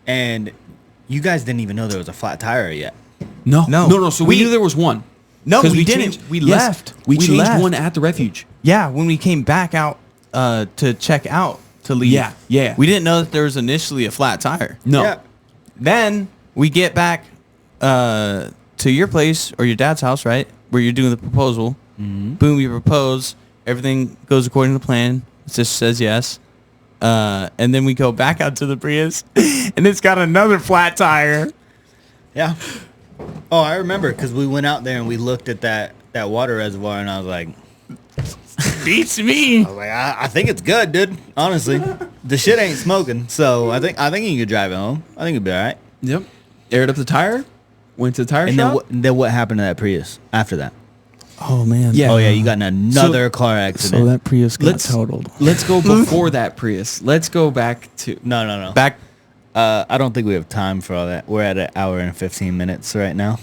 and you guys didn't even know there was a flat tire yet. No. No. So we knew there was one. No, 'Cause we didn't. We left. We We changed left. one at the refuge. Yeah, when we came back out to check out to leave. Yeah. We didn't know that there was initially a flat tire. No. Yeah. Then we get back to your place or your dad's house, right? Where you're doing the proposal. Mm-hmm. Boom, you propose. Everything goes according to plan. It just says yes. And then we go back out to the Prius, and it's got another flat tire. Yeah. Oh, I remember because we went out there and we looked at that water reservoir, and I was like, Beats me. I think it's good, dude. Honestly, the shit ain't smoking, so I think you could drive it home. I think it'd be all right. Yep. Aired up the tire. Went to the tire And shop. then what happened to that Prius after that? Oh man. Yeah. Oh yeah, you got in another car accident. So that Prius got Let's- totaled. Let's go before that Prius. Let's go back to. No. Back. I don't think we have time for all that. We're at 1 hour and 15 minutes right now.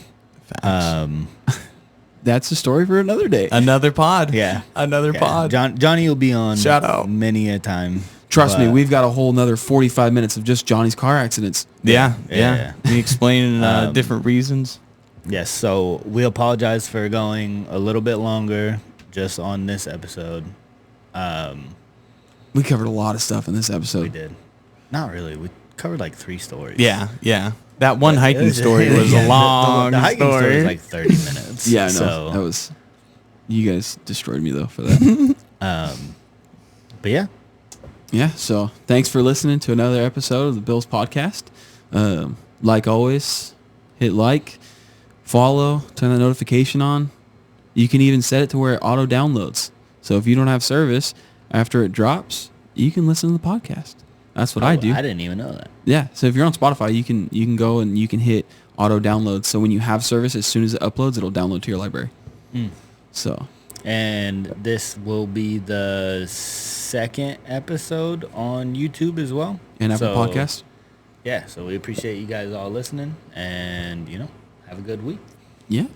That's a story for another day. Another pod. Yeah. Another Yeah. pod. Johnny will be on Shout out. many a time. Trust me, but- we've got a whole nother 45 minutes of just Johnny's car accidents. Yeah. Yeah. Me explaining different reasons. Yes, so we apologize for going a little bit longer just on this episode. We covered a lot of stuff in this episode. We did. Not really. We covered like 3 stories. Yeah. That one It hiking was- story was yeah, a long the hiking story story. was like 30 minutes. Yeah, I know. So, That was. You guys destroyed me though for that. but yeah, Yeah. So thanks for listening to another episode of the Bils podcast. Like always, hit like, follow, turn the notification on. You can even set it to where it auto downloads. So if you don't have service after it drops, you can listen to the podcast. That's what I do. I didn't even know that. Yeah. So if you're on Spotify, you can go and you can hit auto download. So when you have service, as soon as it uploads, it'll download to your library. So. And this will be the 2nd episode on YouTube as well. And Apple So, Podcast. Yeah, so we appreciate you guys all listening, and have a good week. Yeah.